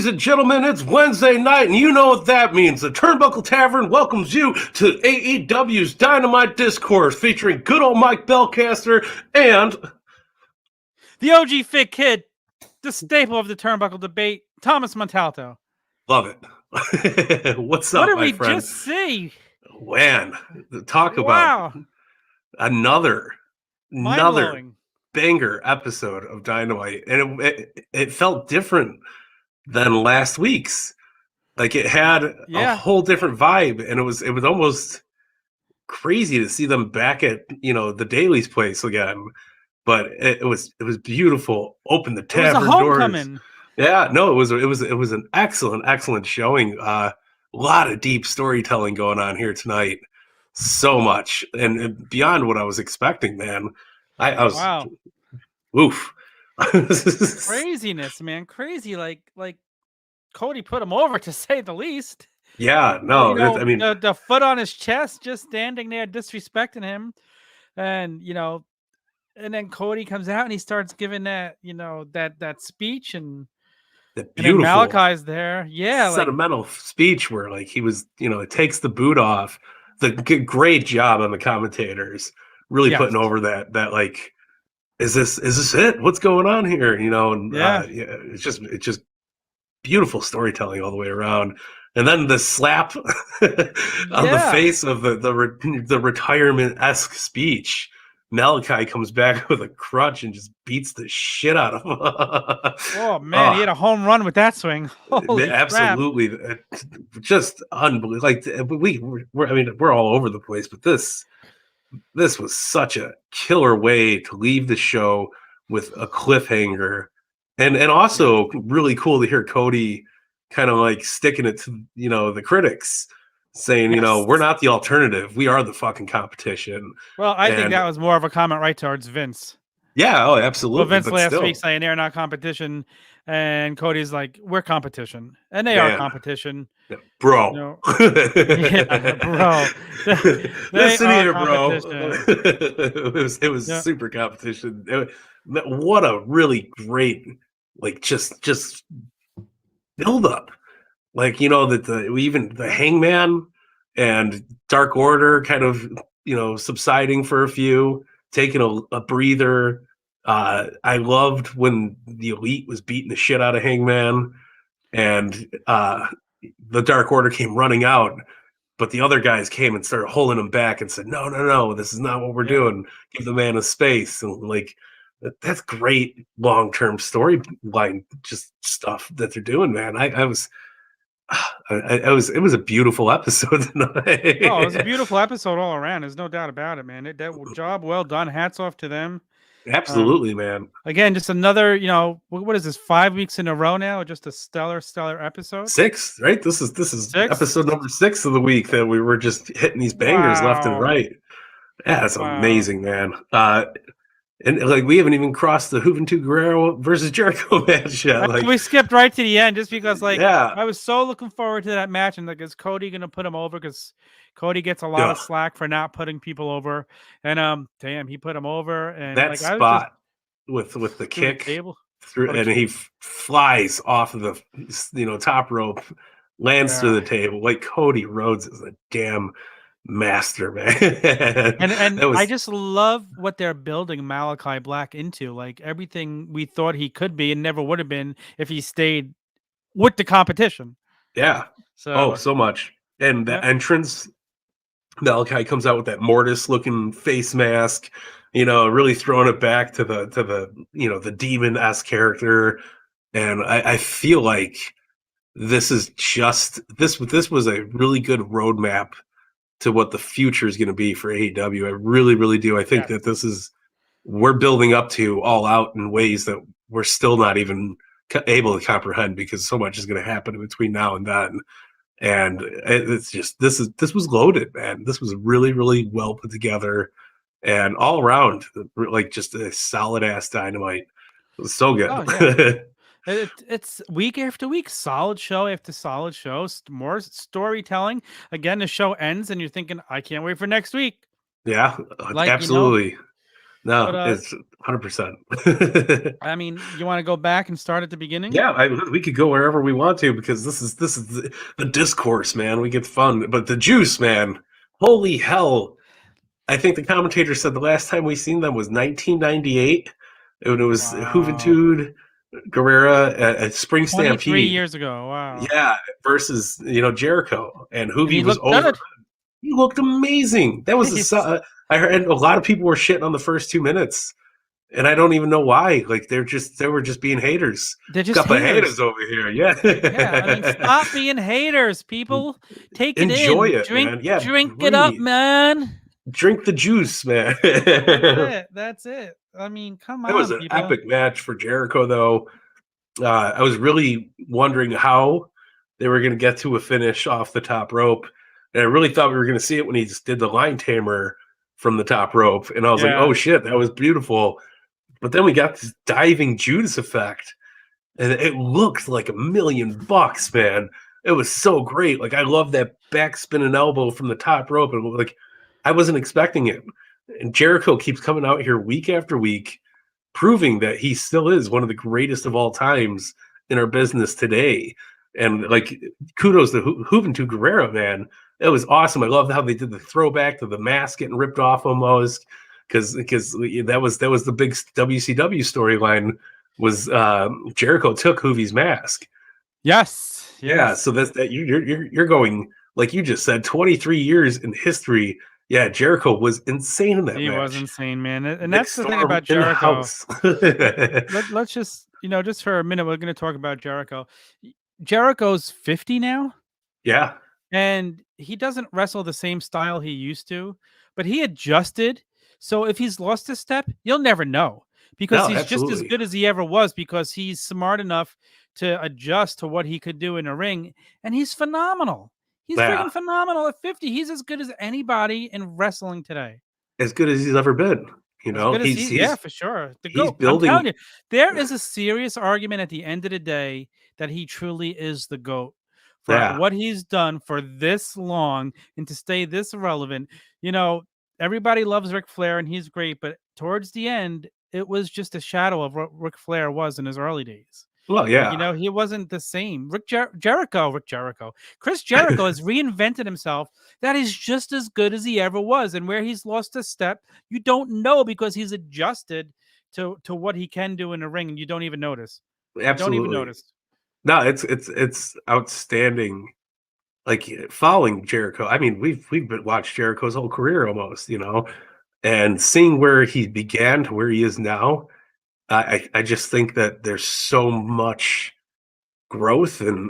Ladies and gentlemen, it's Wednesday night, and you know what that means. The Turnbuckle Tavern welcomes you to AEW's Dynamite Discourse, featuring good old Mike Belcaster and the OG Fit Kid, the staple of the Turnbuckle debate, Thomas Montalto. Love it. What's up, my friend? What did we just see? Man, talk about another banger episode of Dynamite, and it felt different than last week's. Like, it had a whole different vibe, and it was almost crazy to see them back at the Daily's place again. But it was beautiful. Open the tavern doors. Yeah, no, it was an excellent showing. A lot of deep storytelling going on here tonight. So much, and beyond what I was expecting, man. I was oof. Craziness, man. Crazy, like Cody put him over, to say the least. Yeah, no, I mean, the foot on his chest, just standing there disrespecting him, and and then Cody comes out and he starts giving that that speech, and beautiful Malakai's there, sentimental speech where he was it takes the boot off. The great job on the commentators, really putting over that like, is this it? What's going on here? It's just beautiful storytelling all the way around. And then the slap on the face of the retirement-esque speech. Malakai comes back with a crutch and just beats the shit out of him. Oh man, he had a home run with that swing. Holy absolutely, crap. Just unbelievable. We're all over the place, but this was such a killer way to leave the show with a cliffhanger. And also really cool to hear Cody kind of sticking it to the critics, saying we're not the alternative, we are the fucking competition. Well, I think that was more of a comment right towards Vince. Yeah, oh, absolutely. Well, Vince last week saying they're not competition, and Cody's like, we're competition, and they are competition. Yeah, bro. Bro. Listen here, bro. It was super competition. What a really great just build up. That even the Hangman and Dark Order kind of subsiding for a few, taking a breather. I loved when the Elite was beating the shit out of Hangman, and the Dark Order came running out, but the other guys came and started holding him back and said, no, this is not what we're doing. Give the man a space. And that's great long-term storyline, just stuff that they're doing, man. It was a beautiful episode tonight. Oh, it was a beautiful episode all around. There's no doubt about it, man. That job well done. Hats off to them. Absolutely, man. Again, just another, what is this, 5 weeks in a row now? Just a stellar episode. 6, right? This is episode number 6 of the week that we were just hitting these bangers left and right. Yeah, that's amazing, man. And we haven't even crossed the Juventud Guerrero versus Jericho match yet. We skipped right to the end just because, I was so looking forward to that match. And is Cody gonna put him over? Because Cody gets a lot of slack for not putting people over. And damn, he put him over. And that spot with the kick through, and he flies off of the top rope, lands through the table. Cody Rhodes is a damn master, man. and I just love what they're building Malakai Black into. Everything we thought he could be and never would have been if he stayed with the competition. Yeah. So much. And the entrance, Malakai comes out with that Mortis looking face mask, really throwing it back to the demon-esque character. And I feel like this was a really good roadmap to what the future is going to be for AEW. I really, really do. I think that we're building up to All Out in ways that we're still not even able to comprehend, because so much is going to happen in between now and then. And it's just, this was loaded, man. This was really, really well put together, and all around, just a solid ass Dynamite. It was so good. Oh, yeah. It's week after week, solid show after solid show, more storytelling. Again, the show ends and you're thinking, I can't wait for next week. Yeah, absolutely. No, it's 100%. I mean, you want to go back and start at the beginning? Yeah, we could go wherever we want to because this is the discourse, man. We get fun, but the juice, man. Holy hell! I think the commentator said the last time we seen them was 1998 when it was Juventud Guerrera at Spring 23 Stampede. years ago. Wow. Yeah, versus Jericho and Juvi was over. Good. He looked amazing. That was I heard a lot of people were shitting on the first 2 minutes. And I don't even know why. Like they were just being haters. They're just haters over here. Yeah. Yeah. I mean, stop being haters, people. Take it Enjoy in. it, man. Yeah. Drink it up, man. Drink the juice, man. That's it. I mean, come on. That was an epic match for Jericho, though. I was really wondering how they were going to get to a finish off the top rope. And I really thought we were going to see it when he just did the line tamer from the top rope. And I was like, oh shit, that was beautiful. But then we got this diving Judas effect, and it looked like $1 million, man. It was so great. Like I love that back spinning elbow from the top rope, and like I wasn't expecting it. And Jericho keeps coming out here week after week, proving that he still is one of the greatest of all times in our business today. And like kudos to Juventud Guerrera, man. It was awesome. I loved how they did the throwback to the mask getting ripped off almost. Because that was the big WCW storyline was Jericho took Juvi's mask. Yes. Yeah. So that's that you're going like you just said 23 years in history. Yeah, Jericho was insane in that match. He was insane, man. And that's the thing about Jericho. Let's just just for a minute, we're going to talk about Jericho. Jericho's 50 now. Yeah. And he doesn't wrestle the same style he used to, but he adjusted. So if he's lost a step, you'll never know because he's just as good as he ever was because he's smart enough to adjust to what he could do in a ring. And he's phenomenal. He's freaking phenomenal at 50. He's as good as anybody in wrestling today. As good as he's ever been. Yeah, for sure. He's building. I'm telling you, there is a serious argument at the end of the day that he truly is the GOAT for what he's done for this long and to stay this relevant. Everybody loves Ric Flair and he's great, but towards the end, it was just a shadow of what Ric Flair was in his early days. Well, yeah. He wasn't the same. Chris Jericho has reinvented himself. That is just as good as he ever was. And where he's lost a step, you don't know because he's adjusted to what he can do in the ring and you don't even notice. Absolutely. You don't even notice. No, it's outstanding. Like following Jericho, I mean, we've watched Jericho's whole career almost, and seeing where he began to where he is now, I just think that there's so much growth and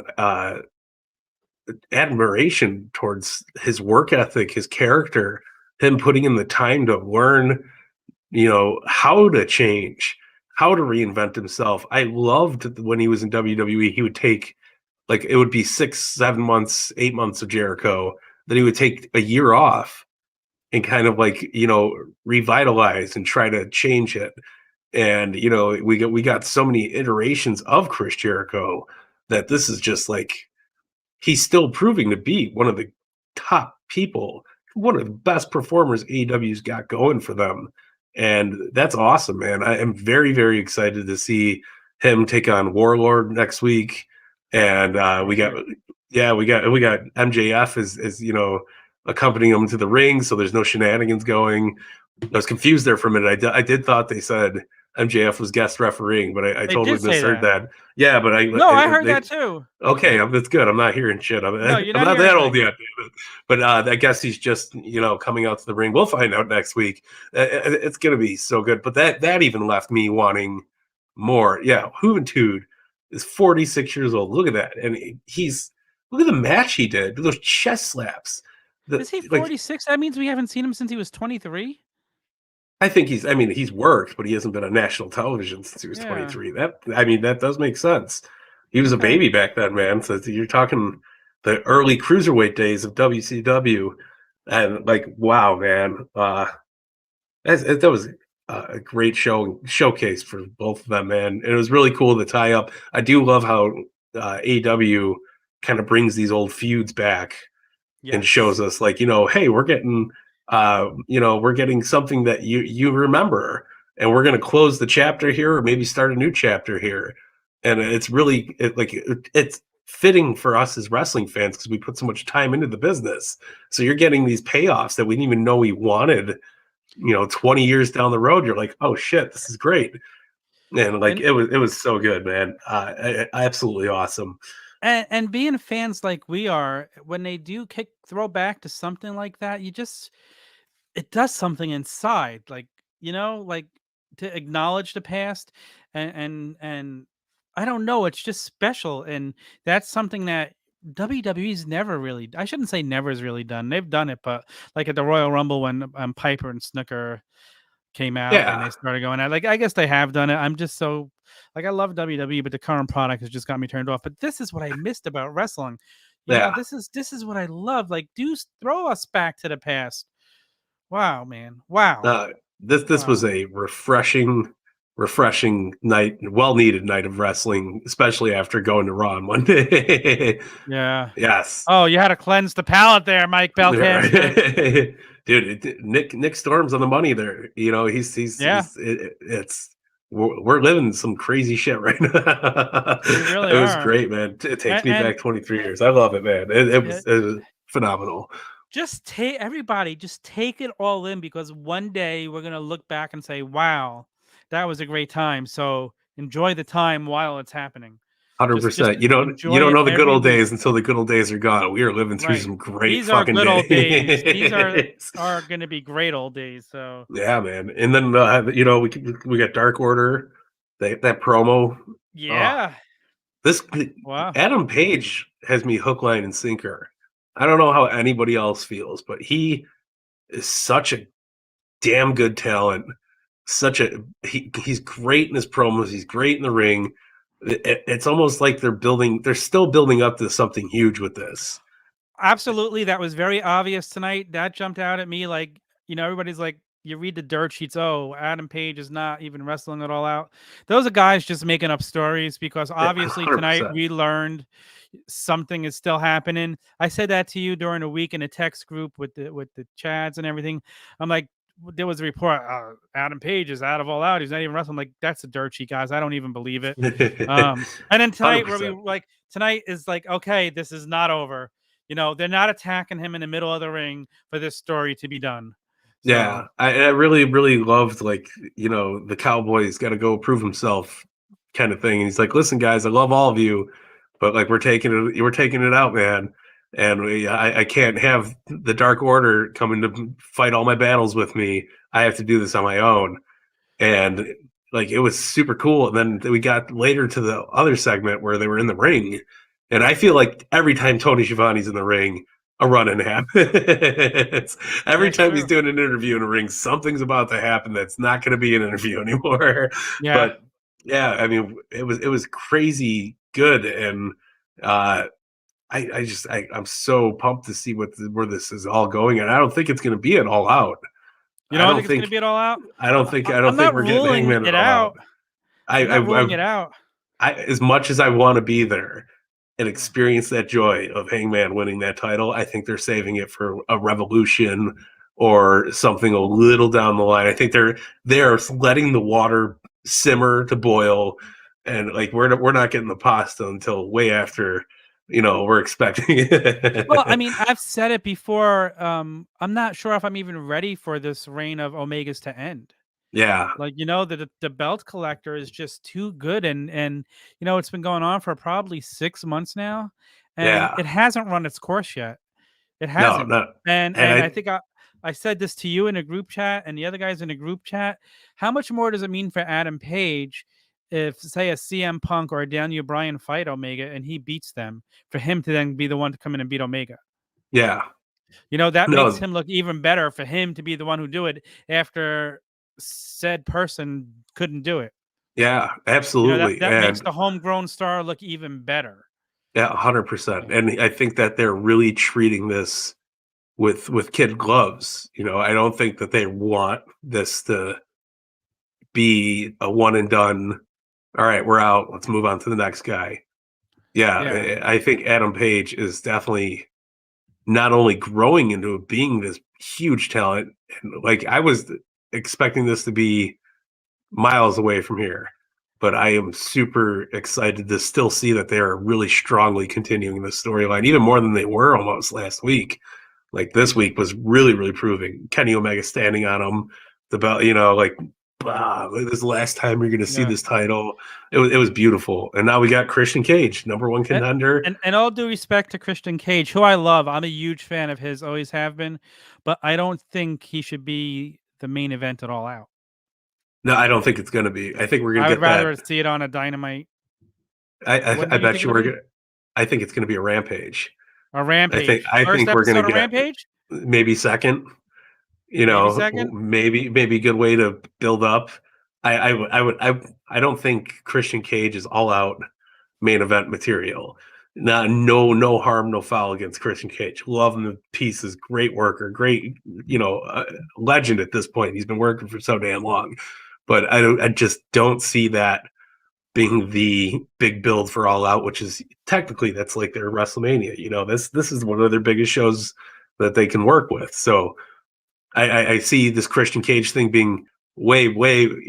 admiration towards his work ethic, his character, him putting in the time to learn, how to change, how to reinvent himself. I loved when he was in WWE, he would take. Like it would be 6, 7 months, 8 months of Jericho that he would take a year off and kind of revitalize and try to change it. And, we got so many iterations of Chris Jericho that this is just like, he's still proving to be one of the top people, one of the best performers AEW's got going for them. And that's awesome, man. I am very, very excited to see him take on Warlord next week. And we got MJF as accompanying him to the ring, so there's no shenanigans going. I was confused there for a minute. I did thought they said MJF was guest refereeing, but I totally misheard that. Yeah, but I heard that too. Okay, that's good. I'm not hearing shit. I'm not that old yet, but I guess he's just coming out to the ring. We'll find out next week. It's gonna be so good. But that even left me wanting more. Yeah, Juventud is 46 years old. Look at that. And look at the match he did. Those chest slaps. Is he 46? That means we haven't seen him since he was 23? I think he's worked, but he hasn't been on national television since he was 23. That does make sense. He was a baby back then, man. So you're talking the early cruiserweight days of WCW. And wow, man. That was a great showcase for both of them, man. And it was really cool to tie up. I do love how AEW kind of brings these old feuds back and shows us hey, we're getting we're getting something that you remember, and we're going to close the chapter here, or maybe start a new chapter here. And it's really it's fitting for us as wrestling fans because we put so much time into the business. So you're getting these payoffs that we didn't even know we wanted. 20 years down the road, you're like, oh shit, this is great. And it was so good, man. Absolutely awesome. And being fans like we are, when they do throw back to something like that, it does something inside, like to acknowledge the past, and I don't know, it's just special, and that's something that WWE's never really. I shouldn't say never has really done. They've done it, but like at the Royal Rumble when Piper and Snooker came out and they started going out. Like, I guess they have done it. I'm just so I love WWE, but the current product has just got me turned off. But this is what I missed about wrestling. You know, this is what I love. Like, do throw us back to the past. Wow, man. Wow. This was a refreshing night, well needed night of wrestling, especially after going to Raw on Monday. Yeah. Yes. Oh, you had to cleanse the palate there, Mike Belcaster. Dude, Nick Storm's on the money there. We're living some crazy shit right now. We really it was are. great, man. It takes me back 23 years. I love it, man. It was phenomenal. Just take it all in, because one day we're gonna look back and say, "Wow, that was a great time." So enjoy the time while it's happening. 100%. You don't know the good old days until the good old days are gone. We are living through some great fucking good old days. These are going to be great old days. So yeah, man. And then we got Dark Order, that promo. Yeah. Wow. Adam Page has me hook, line, and sinker. I don't know how anybody else feels, but he is such a damn good talent. He's great in his promos. He's great in the ring. It's almost like they're still building up to something huge with this. Absolutely. That was very obvious tonight. That jumped out at me. Like, everybody's like, you read the dirt sheets. Oh, Adam Page is not even wrestling it all out. Those are guys just making up stories, because obviously 100%. Tonight we learned something is still happening. I said that to you during a week in a text group with the chads and everything. I'm like, there was a report, Adam Page is out of All Out. He's not even wrestling. I'm like, that's a dirt sheet, guys. I don't even believe it. And then tonight, 100%. Tonight is like, okay, this is not over. They're not attacking him in the middle of the ring for this story to be done. So, yeah, I really, really loved, the Cowboy's got to go prove himself kind of thing. And he's like, listen, guys, I love all of you, but we're taking it out, man. And I can't have the Dark Order coming to fight all my battles with me. I have to do this on my own. And it was super cool. And then we got later to the other segment where they were in the ring. And I feel like every time Tony Schiavone's in the ring, a run-in happens. Every time he's doing an interview in a ring, something's about to happen that's not going to be an interview anymore. Yeah. But yeah, I mean, it was crazy good. And I'm so pumped to see where this is all going, and I don't think it's going to be an All Out. You don't think it's going to be an All Out? I don't think we're getting Hangman it out. I'm not ruling it out. As much as I want to be there and experience that joy of Hangman winning that title, I think they're saving it for a Revolution or something a little down the line. I think they're letting the water simmer to boil, and we're not getting the pasta until way after. We're expecting it. Well, I mean, I've said it before. I'm not sure if I'm even ready for this reign of Omegas to end. Yeah. The belt collector is just too good. And it's been going on for probably 6 months now. And it hasn't run its course yet. It hasn't. No. And I think I said this to you in a group chat and the other guys in a group chat. How much more does it mean for Adam Page if, say, a CM Punk or a Daniel Bryan fight Omega and he beats them, for him to then be the one to come in and beat Omega? Yeah. That makes him look even better, for him to be the one who do it after said person couldn't do it. Yeah, absolutely. That makes the homegrown star look even better. Yeah, 100%. And I think that they're really treating this with kid gloves. I don't think that they want this to be a one and done. All right, we're out. Let's move on to the next guy. Yeah. I think Adam Page is definitely not only growing into being this huge talent. And like I was expecting this to be miles away from here, but I am super excited to still see that they are really strongly continuing the storyline, even more than they were almost last week. Like this week was really, really proving Kenny Omega standing on him, the belt, like this is the last time you're going to see this title. It was beautiful. And now we got Christian Cage, number one contender. And all due respect to Christian Cage, who I love, I'm a huge fan of his, always have been, but I don't think he should be the main event at All Out. No, I don't think it's going to be. I think we're going to get that. I would rather see it on a Dynamite. I bet you we're going to. I think it's going to be a Rampage. A Rampage. I think we're going to get Rampage. Maybe second. Maybe a good way to build up. I don't think Christian Cage is all out main event material. No harm, no foul against Christian Cage. Love him to pieces. Great worker, great, legend at this point. He's been working for so damn long, but I just don't see that being the big build for All Out, which is technically that's like their WrestleMania. This is one of their biggest shows that they can work with. So I see this Christian Cage thing being way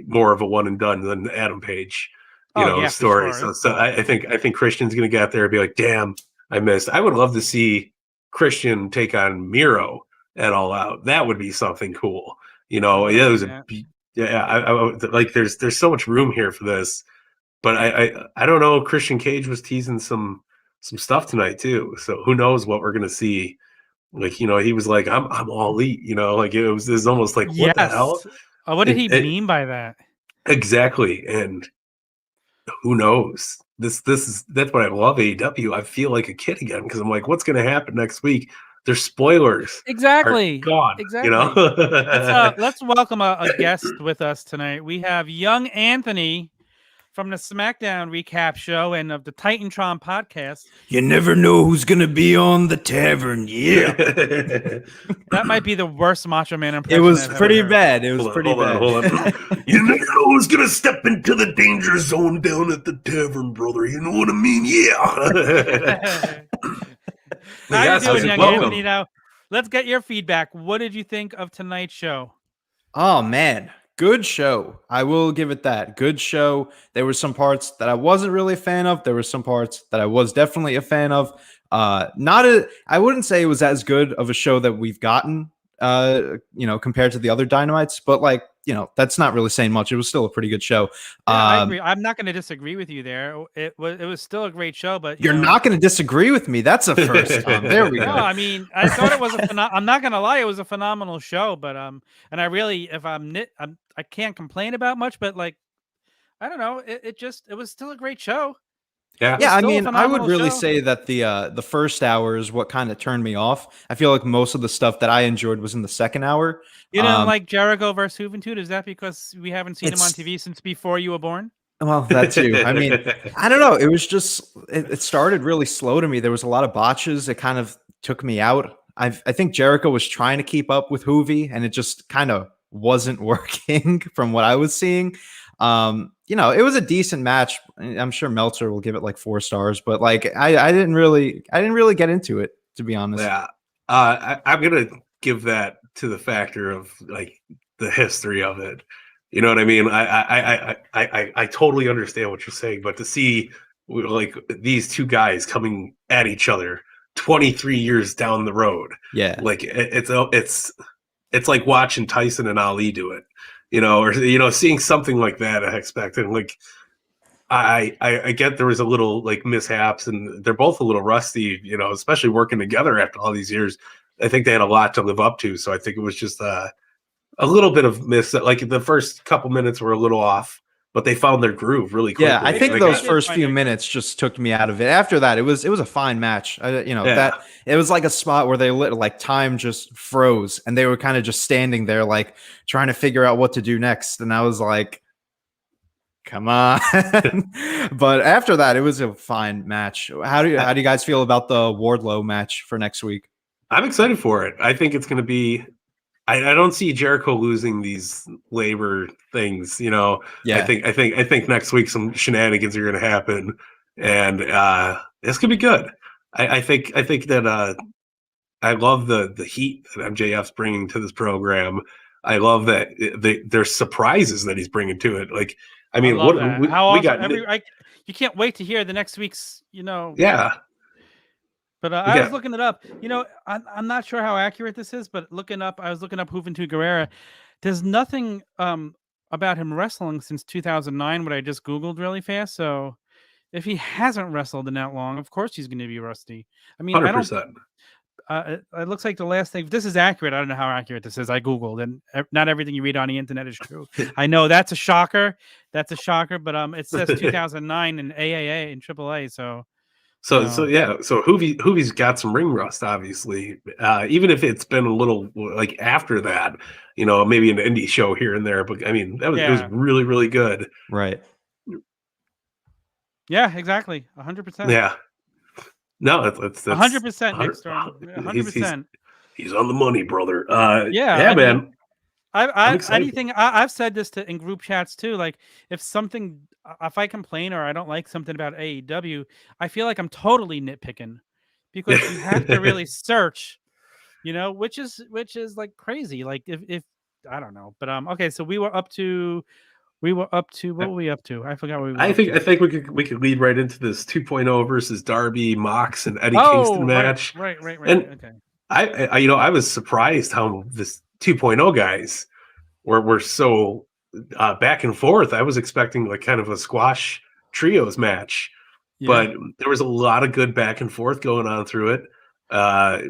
more of a one and done than Adam Page, story. Sure. So I think Christian's going to get out there and be like, damn, I missed. I would love to see Christian take on Miro at All Out. That would be something cool. There's so much room here for this. But I don't know. Christian Cage was teasing some stuff tonight too. So who knows what we're gonna see? Like he was like, I'm all elite. Like it was almost like what the hell? What did he mean by that? Exactly. And who knows? That's what I love AEW. I feel like a kid again because I'm like, what's gonna happen next week? There's spoilers. Exactly. God. Exactly. Let's welcome a guest with us tonight. We have young Anthony from the SmackDown recap show and of the Titantron podcast. You never know who's going to be on the Tavern. Yeah. That might be the worst Macho Man impression. It was pretty bad. It was pretty bad. Hold on. You never know who's going to step into the danger zone down at the Tavern, brother. You know what I mean? Yeah. How you doing, young Anthony? Now, let's get your feedback. What did you think of tonight's show? Oh, man. Good show. I will give it that. Good show. There were some parts that I wasn't really a fan of. There were some parts that I was definitely a fan of. I wouldn't say it was as good of a show that we've gotten, compared to the other Dynamites, but that's not really saying much. It was still a pretty good show. Yeah, I agree. I'm not going to disagree with you there. It was still a great show, but you're not going to disagree with me. That's a first. There we go. No, I mean, I thought it was I'm not going to lie, it was a phenomenal show, but and I really, if I can't complain about much, but I don't know, it was still a great show. Yeah. I mean, I would really say that the first hour is what kind of turned me off. I feel like most of the stuff that I enjoyed was in the second hour. You know, like Jericho versus Juventud, is that because we haven't seen him on TV since before you were born? Well, that too. I mean, I don't know. It was just it started really slow to me. There was a lot of botches. It kind of took me out. I think Jericho was trying to keep up with Hoovy, and it just kind of wasn't working from what I was seeing. It was a decent match. I'm sure Meltzer will give it like 4 stars, but I didn't really get into it, to be honest. Yeah. I'm going to give that to the factor of the history of it. You know what I mean? I totally understand what you're saying, but to see these two guys coming at each other 23 years down the road. Yeah. It's like watching Tyson and Ali do it. Or seeing something like that unexpected. I get there was a little mishaps, and they're both a little rusty, especially working together after all these years. I think they had a lot to live up to, so I think it was just a little bit of miss. Like the first couple minutes were a little off, but they found their groove really quickly. Yeah, I think those first few minutes just took me out of it. After that, it was a fine match. That it was like a spot where they time just froze, and they were kind of just standing there trying to figure out what to do next. And I was like, come on. But after that, it was a fine match. How do you guys feel about the Wardlow match for next week? I'm excited for it. I think it's going to be. I don't see Jericho losing these labor things. Yeah. I think next week some shenanigans are going to happen, and it's going to be good. I think that I love the heat that MJF's bringing to this program. I love that there's surprises that he's bringing to it. Like, I mean, love that. How we awesome! got you can't wait to hear the next week's. Yeah. But I was looking it up. I'm not sure how accurate this is, but I was looking up Juventud Guerrera. There's nothing about him wrestling since 2009. What I just Googled really fast. So if he hasn't wrestled in that long, of course he's going to be rusty. I mean, 100%. It looks like the last thing. If this is accurate, I don't know how accurate this is. I Googled, and not everything you read on the internet is true. I know that's a shocker. But it says 2009 in AAA and AAA. So Juvi's got some ring rust, obviously. Even if it's been a little like after that, maybe an indie show here and there. But I mean, it was really, really good. Right. Yeah, exactly. 100%. Yeah. No, that's 100%. Nick Storm. 100%. He's on the money, brother. Man. I've said this in group chats too. Like, if I complain or I don't like something about AEW, I feel like I'm totally nitpicking, because you have to really search, which is like crazy. Like, if I don't know, but okay. So we were up to what were we up to? I forgot what we were. I think we could lead right into this 2.0 versus Darby, Mox, and Eddie Kingston match. Right. And okay. I was surprised how this 2.0 guys were so back and forth. I was expecting like kind of a squash trios match, but there was a lot of good back and forth going on through it.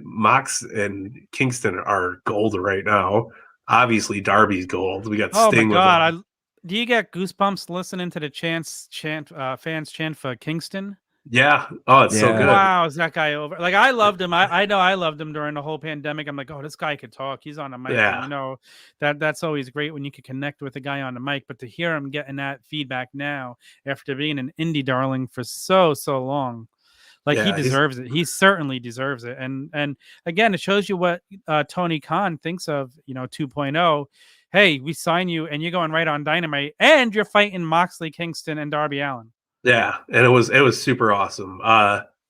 Mox and Kingston are gold right now. Obviously, Darby's gold. We got Sting. Oh my God! Do you get goosebumps listening to the fans chant for Kingston? Yeah. Oh, it's so good. Wow, is that guy over? Like, I loved him. I know I loved him during the whole pandemic. I'm like, oh, this guy could talk. He's on the mic. Yeah. And, that's always great when you can connect with a guy on the mic. But to hear him getting that feedback now after being an indie darling for so long, like, he deserves it. He certainly deserves it. And again, it shows you what Tony Khan thinks of 2.0. Hey, we sign you, and you're going right on Dynamite, and you're fighting Moxley, Kingston, and Darby Allin. Yeah, and it was super awesome.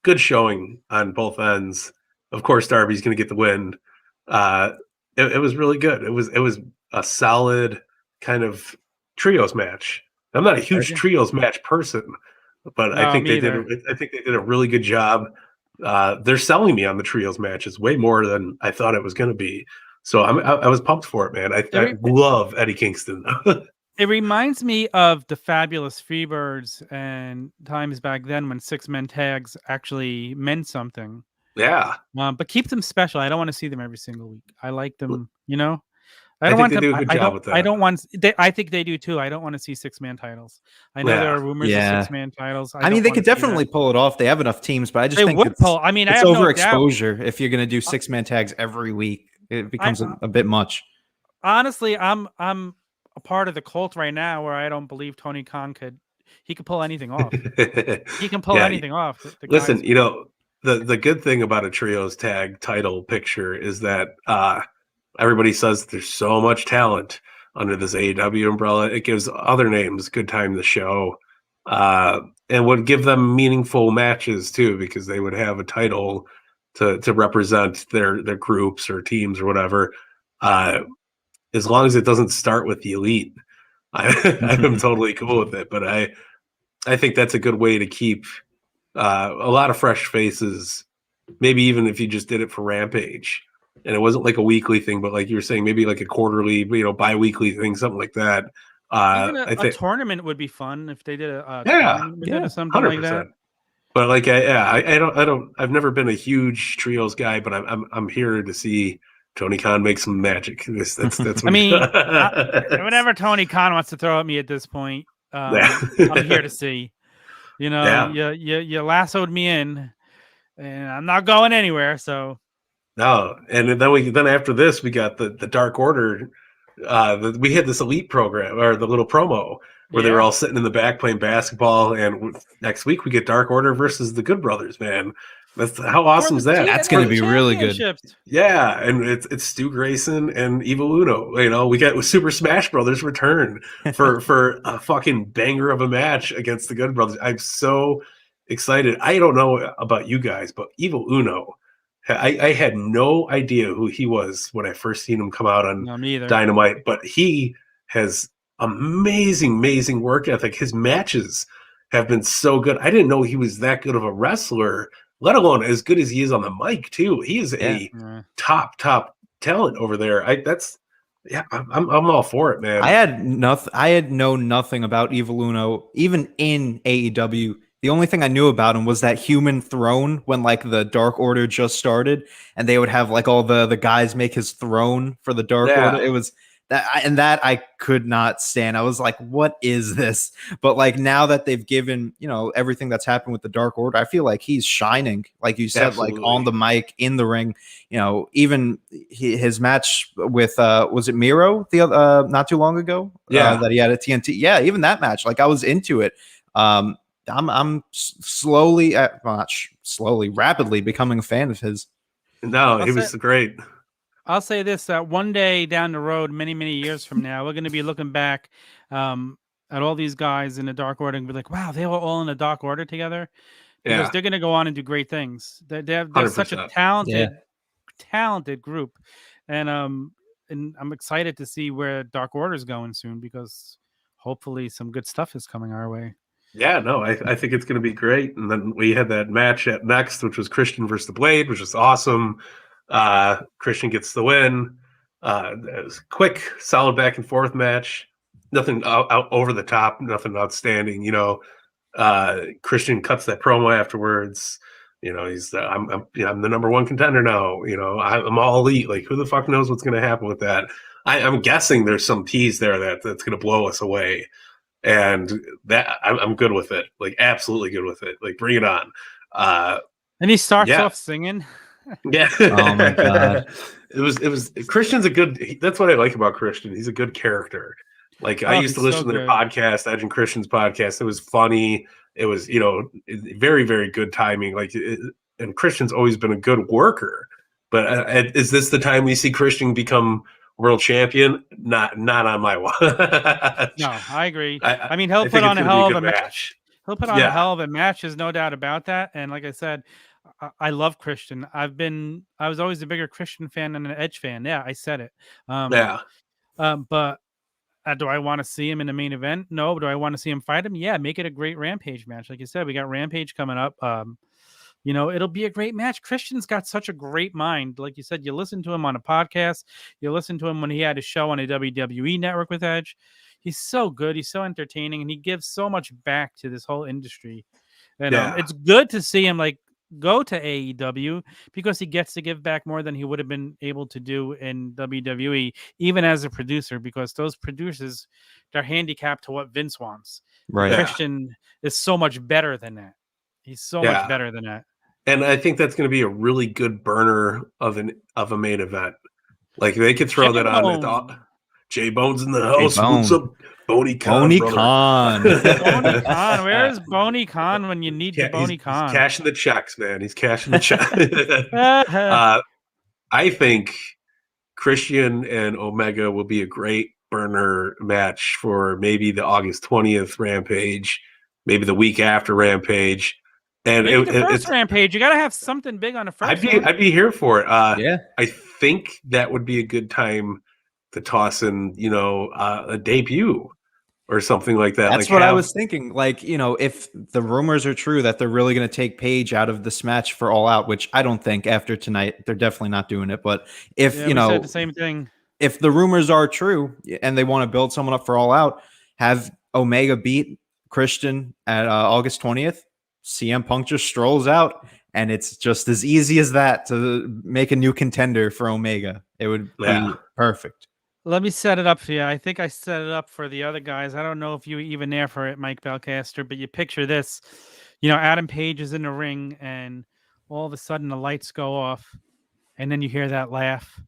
Good showing on both ends. Of course, Darby's going to get the win. It was really good. It was a solid kind of trios match. I'm not a huge trios match person, but I think they did a really good job. They're selling me on the trios matches way more than I thought it was going to be. So I was pumped for it, man. I love Eddie Kingston. It reminds me of the Fabulous Freebirds and times back then when 6-man tags actually meant something. Yeah. But keep them special. I don't want to see them every single week. I like them, I think they do a good job with that. I think they do too. I don't want to see 6-man titles. I know there are rumors of 6-man titles. I mean, they could definitely pull it off. They have enough teams, but I just think it's overexposure. If you're going to do 6-man tags every week, it becomes a bit much. Honestly, I'm a part of the cult right now where I don't believe Tony Khan could pull anything off. He can pull anything off. Listen, the good thing about a trios tag title picture is that everybody says there's so much talent under this AEW umbrella. It gives other names good time to show, and would give them meaningful matches too, because they would have a title to represent their groups or teams or whatever. As long as it doesn't start with the Elite, I'm totally cool with it. But I think that's a good way to keep a lot of fresh faces. Maybe even if you just did it for Rampage, and it wasn't like a weekly thing, but like you were saying, maybe like a quarterly, bi-weekly thing, something like that. Even a tournament would be fun if they did a something 100%. Like that. But like, I've never been a huge trios guy, but I'm here to see Tony Khan make some magic. That's I mean, whatever Tony Khan wants to throw at me at this point, I'm here to see. You lassoed me in, and I'm not going anywhere. So no, and then after this, we got the Dark Order. We had this Elite program or the little promo where they were all sitting in the back playing basketball, and next week we get Dark Order versus the Good Brothers. Man, how awesome is that? That's going to be really good. Yeah, and it's Stu Grayson and Evil Uno. We got Super Smash Brothers return for a fucking banger of a match against the Good Brothers. I'm so excited. I don't know about you guys, but Evil Uno I had no idea who he was when I first seen him come out on Dynamite, but he has amazing work ethic. His matches have been so good. I didn't know he was that good of a wrestler, let alone as good as he is on the mic too. He is a top talent over there. I'm all for it, man. I had known nothing about Evil Uno, even in AEW. The only thing I knew about him was that human throne when like the Dark Order just started, and they would have like all the guys make his throne for the Dark Order. It was that I could not stand. I was like, what is this? But like now that they've given, everything that's happened with the Dark Order, I feel like he's shining, like you said, like on the mic, in the ring. Even his match with was it Miro not too long ago? That he had at TNT. Yeah, even that match, like I was into it. I'm slowly, rapidly becoming a fan of his. No, he was great. I'll say this, that one day down the road, many years from now, we're going to be looking back at all these guys in the Dark Order and be like, wow, they were all in the Dark Order together. Because they're going to go on and do great things. They're such a talented group. And I'm excited to see where Dark Order is going soon, because hopefully some good stuff is coming our way. Yeah, no, I think it's going to be great. And then we had that match at Next, which was Christian versus the Blade, which was awesome. Christian gets the win. It was a quick, solid back and forth match. Nothing out over the top, nothing outstanding. Christian cuts that promo afterwards. He's I'm the number one contender now. I'm all elite. Like, who the fuck knows what's going to happen with that? I'm guessing there's some tease there that's going to blow us away. And that I'm good with it, like absolutely good with it. Like, bring it on. And he starts off singing. Yeah. Oh my god. It was Christian's that's what I like about Christian. He's a good character. Like, I used to listen to their podcast, Edge and Christian's podcast. It was funny. It was, very, very good timing. Like, and Christian's always been a good worker. But is this the time we see Christian become world champion? Not on my watch. No, I agree. I mean, he'll put on a hell of a match. He'll put on a hell of a match. There's no doubt about that. And like I said, I love Christian. I was always a bigger Christian fan than an Edge fan. Yeah, I said it. But do I want to see him in the main event? No. Do I want to see him fight him? Yeah, make it a great Rampage match. Like you said, we got Rampage coming up. It'll be a great match. Christian's got such a great mind. Like you said, you listen to him on a podcast. You listen to him when he had a show on a WWE network with Edge. He's so good. He's so entertaining, and he gives so much back to this whole industry. And it's good to see him go to AEW, because he gets to give back more than he would have been able to do in WWE, even as a producer, because those producers, they're handicapped to what Vince wants. Right. Christian is so much better than that. He's so much better than that. And I think that's going to be a really good burner of a main event. Like, they could throw that on. J Bones in the house. What's up, Boney Khan? Boney Khan. Boney Khan. Where is Boney Khan when you need Boney Khan? He's cashing the checks, man. He's cashing the checks. I think Christian and Omega will be a great burner match for maybe the August 20th Rampage, maybe the week after Rampage. And it's Rampage. You got to have something big on the first. I'd be here for it. I think that would be a good time to toss in, a debut or something like that. That's what I was thinking. Like, if the rumors are true that they're really going to take Paige out of this match for All Out, which I don't think after tonight, they're definitely not doing it. But if, we said the same thing. If the rumors are true and they want to build someone up for All Out, have Omega beat Christian at August 20th, CM Punk just strolls out, and it's just as easy as that to make a new contender for Omega. It would be perfect. Let me set it up for you. I think I set it up for the other guys. I don't know if you were even there for it, Mike Belcaster, but you picture this. Adam Page is in the ring, and all of a sudden the lights go off, and then you hear that laugh,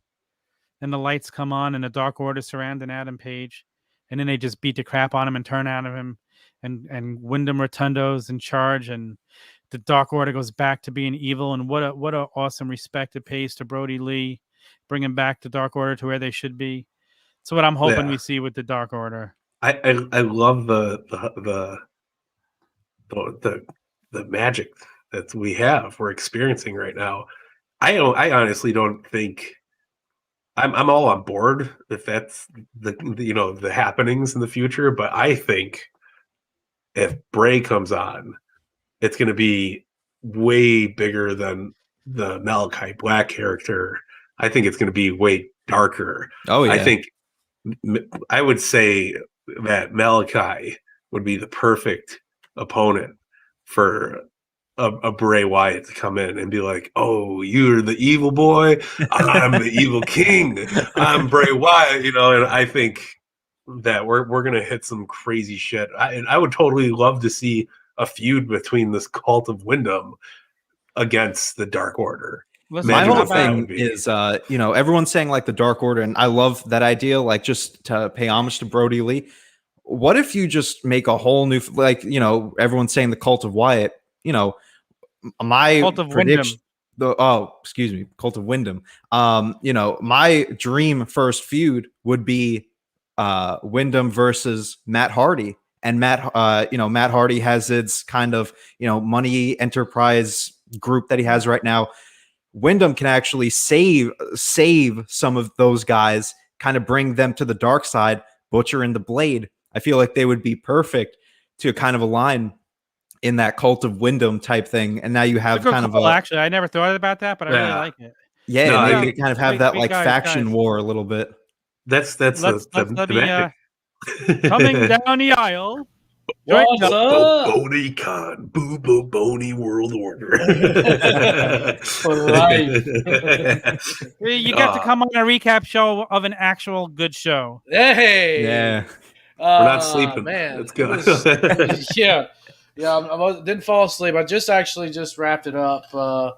and the lights come on, and the Dark Order surrounding Adam Page, and then they just beat the crap on him and turn out of him, and Wyndham Rotundo's in charge, and the Dark Order goes back to being evil. And what a awesome respect it pays to Brody Lee, bringing back the Dark Order to where they should be. That's what I'm hoping we see with the Dark Order. I love the magic that we're experiencing right now. I honestly don't think I'm all on board if that's the happenings in the future, but I think if Bray comes on, it's going to be way bigger than the Malakai Black character. I think it's going to be way darker. Oh, yeah. I think I would say that Malakai would be the perfect opponent for a Bray Wyatt to come in and be like, "Oh, you're the evil boy. I'm the evil king. I'm Bray Wyatt." And I think that we're gonna hit some crazy shit. And I would totally love to see a feud between this Cult of Wyndham against the Dark Order. My whole thing is, everyone's saying like the Dark Order, and I love that idea. Like, just to pay homage to Brody Lee, what if you just make a whole new, everyone's saying the Cult of Wyatt. My Cult of prediction. Cult of Wyndham. My dream first feud would be Wyndham versus Matt Hardy. And Matt Hardy has its kind of, money enterprise group that he has right now. Wyndham can actually save some of those guys, kind of bring them to the dark side. Butcher and the Blade. I feel like they would be perfect to kind of align in that Cult of Wyndham type thing. And now you have kind of actually, I never thought about that, but I really like it. Yeah, and they kind of have that big faction war a little bit. That's coming down the aisle. What's up? Boney Con, Boo Boney World Order. For life. You got to come on a recap show of an actual good show. Hey, yeah, we're not sleeping, man. Let's go. Yeah. I didn't fall asleep. I just wrapped it up. I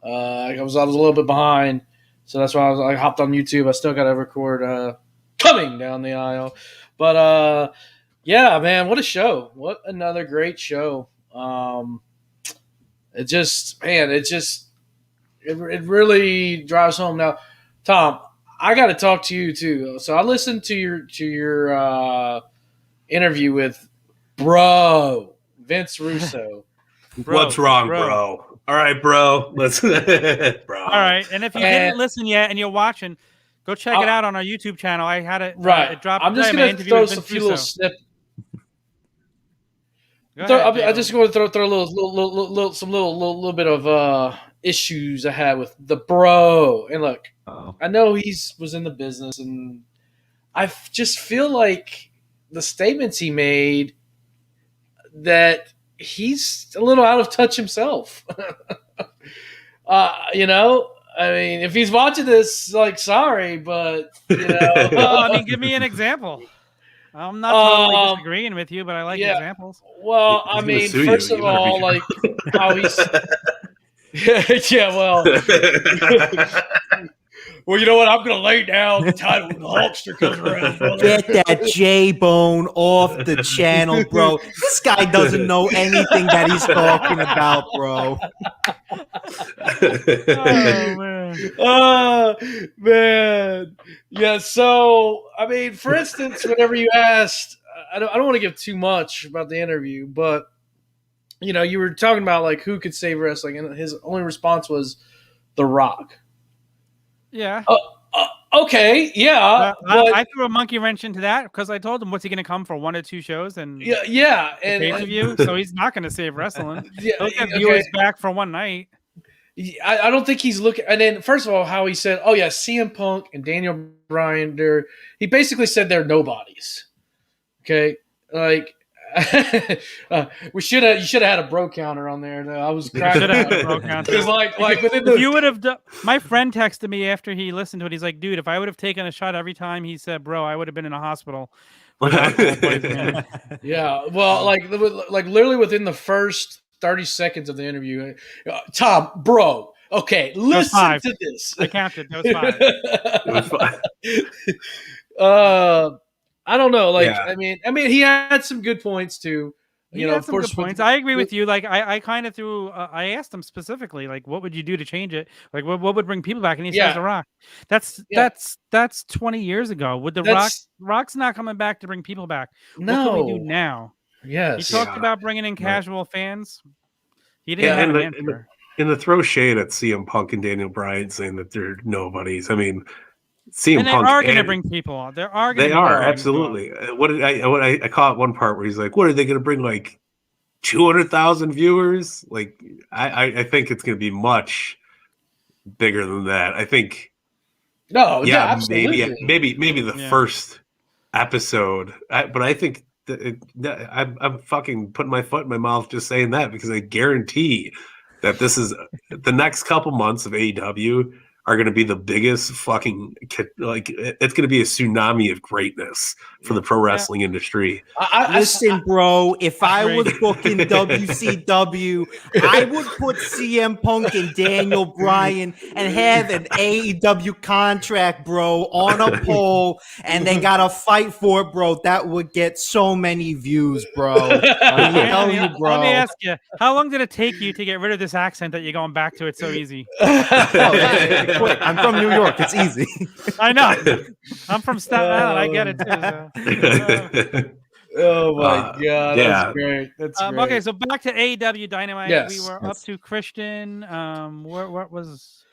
was a little bit behind, so that's why I hopped on YouTube. I still got to record coming down the aisle, but yeah, man, what a show! What another great show. It really drives home. Now, Tom, I got to talk to you too. So I listened to your interview with Bro Vince Russo. What's wrong, bro? All right, bro. Let's bro. All right, and if you didn't listen yet and you're watching, go check it out on our YouTube channel. I had it right. It dropped. I'm just going to throw a few little snippets. I just going to throw a little bit of issues I had with the Bro. And look, I know was in the business, and I just feel like the statements he made that he's a little out of touch himself. I mean, if he's watching this, like, sorry, but give me an example. I'm not totally disagreeing with you, but I like examples. Well, I mean, first of all, like how he's yeah, well. Well, you know what? I'm going to lay down the title when the Hulkster comes around. Brother. Get that J-Bone off the channel, bro. This guy doesn't know anything that he's talking about, bro. Oh, man. Yeah, so, I mean, for instance, whenever you asked, I don't want to give too much about the interview, but, you were talking about, like, who could save wrestling, and his only response was The Rock. Yeah. Okay. Yeah. I threw a monkey wrench into that because I told him, what's he going to come for 1 or 2 shows and pay-per-view? So he's not going to save wrestling. He'll get viewers back for one night. I don't think he's looking. And then, first of all, how he said, "Oh yeah, CM Punk and Daniel Bryan." He basically said they're nobodies. Okay, like. You should have had a bro counter on there. I was cracking up. A bro counter. Because like within the, if you would have done. My friend texted me after he listened to it. He's like, "Dude, if I would have taken a shot every time he said bro, I would have been in a hospital." Yeah, well, like literally within the first 30 seconds of the interview, Tom, bro. Okay, listen to this. I counted. That was 5. I don't know. Like, yeah. I mean, he had some good points too. Of course, good points. I agree with you. Like, I kind of threw. I asked him specifically, like, what would you do to change it? Like, what would bring people back? And he says The Rock. That's 20 years ago. Would Rock's not coming back to bring people back? No. What can we do now? Yes. He talked about bringing in casual fans. He didn't have an answer. to throw shade at CM Punk and Daniel Bryan saying that they're nobodies. I mean, CM and they Punk are going to bring people on. They are absolutely. What did I caught one part where he's like, "What are they going to bring? Like 200,000 viewers?" Like, I think it's going to be much bigger than that. I think. Maybe the first episode, but I think I'm fucking putting my foot in my mouth just saying that, because I guarantee that this is the next couple months of AEW are going to be the biggest fucking, like, it's going to be a tsunami of greatness for the pro wrestling industry. Listen, bro, if I was booking WCW, I would put CM Punk and Daniel Bryan and have an AEW contract, bro, on a pole, and they got to fight for it, bro. That would get so many views, bro. I'm telling you, bro. Let me ask you, how long did it take you to get rid of this accent that you're going back to it so easy? Quick. I'm from New York. It's easy. I know. I'm from Staten Island. I get it too. Oh my god, that's great. That's great. Okay, so back to AEW Dynamite. Yes. We were up to Christian. What was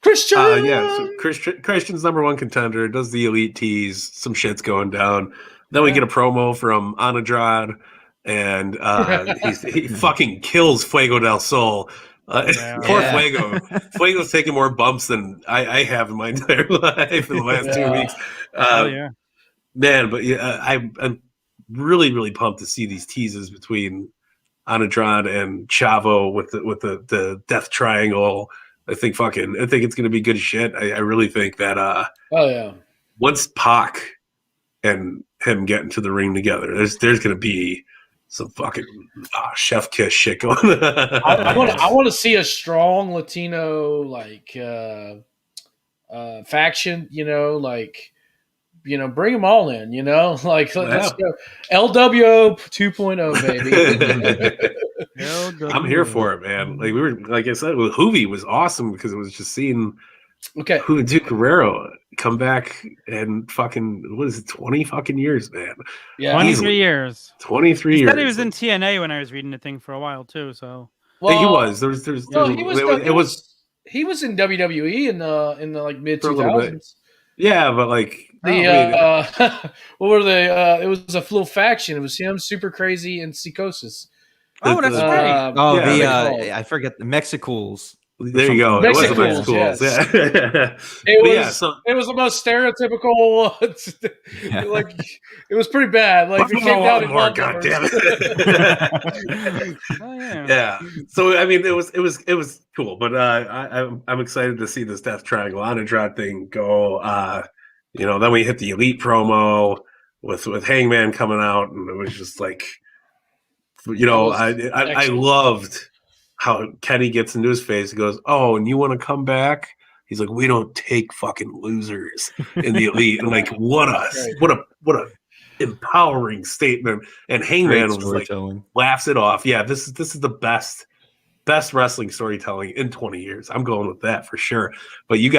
Christian? So Christian's number one contender. Does the elite tease? Some shit's going down. Then we get a promo from Andrade, and he fucking kills Fuego del Sol. Poor Fuego. Fuego's taking more bumps than I have in my entire life in the last 2 weeks. Man, but I'm really, really pumped to see these teases between Andrade and Chavo with the Death Triangle. I think it's gonna be good shit. I really think that once Pac and him get into the ring together, there's gonna be some fucking chef kiss shit going on. I want to see a strong Latino faction, bring them all in, let's go. LWO 2.0, baby. I'm here for it, man. Like I said, with Hoovy was awesome because it was just seeing Duke Guerrero come back and fucking, what is it, 20 fucking years, man. Yeah, 23 years. 23 years. He said he was in TNA when I was reading the thing for a while too. So he was. He was in WWE in the mid 2000s. Yeah, but what were they? It was a little faction. It was him, Super Crazy, and Psychosis. That's great. I forget the Mexicools. There you go. Mexicools, yes. It was the most stereotypical. It was pretty bad. Like it came down in more. God damn it! Yeah. So I mean, it was cool, but I'm excited to see this Death Triangle Andrade thing go. Then we hit the Elite promo with Hangman coming out, and it was just like, I loved how Kenny gets into his face. He goes, "Oh, and you want to come back?" He's like, "We don't take fucking losers in the Elite." And like, what a empowering statement. And Hangman was like, laughs it off. Yeah, this is the best wrestling storytelling in 20 years. I'm going with that for sure. But you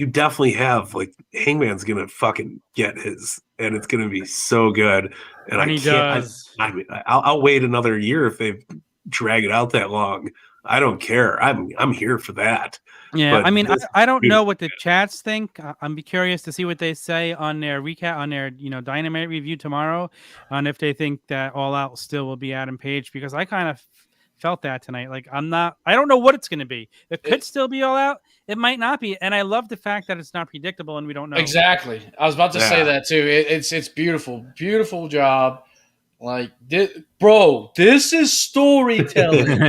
definitely have, like, Hangman's gonna fucking get his, and it's gonna be so good. And he does. I'll wait another year if they drag it out that long. I don't care. I'm here for that. Yeah, but I mean, I don't know what the chats think. I'm curious to see what they say on their recap, on their Dynamite review tomorrow, on if they think that All Out still will be Adam Page, because I kind of felt that tonight. Like, I don't know what it's going to be. It could still be All Out. It might not be. And I love the fact that it's not predictable and we don't know. Exactly. I was about to say that too. It's beautiful. Beautiful job. Like, this is storytelling.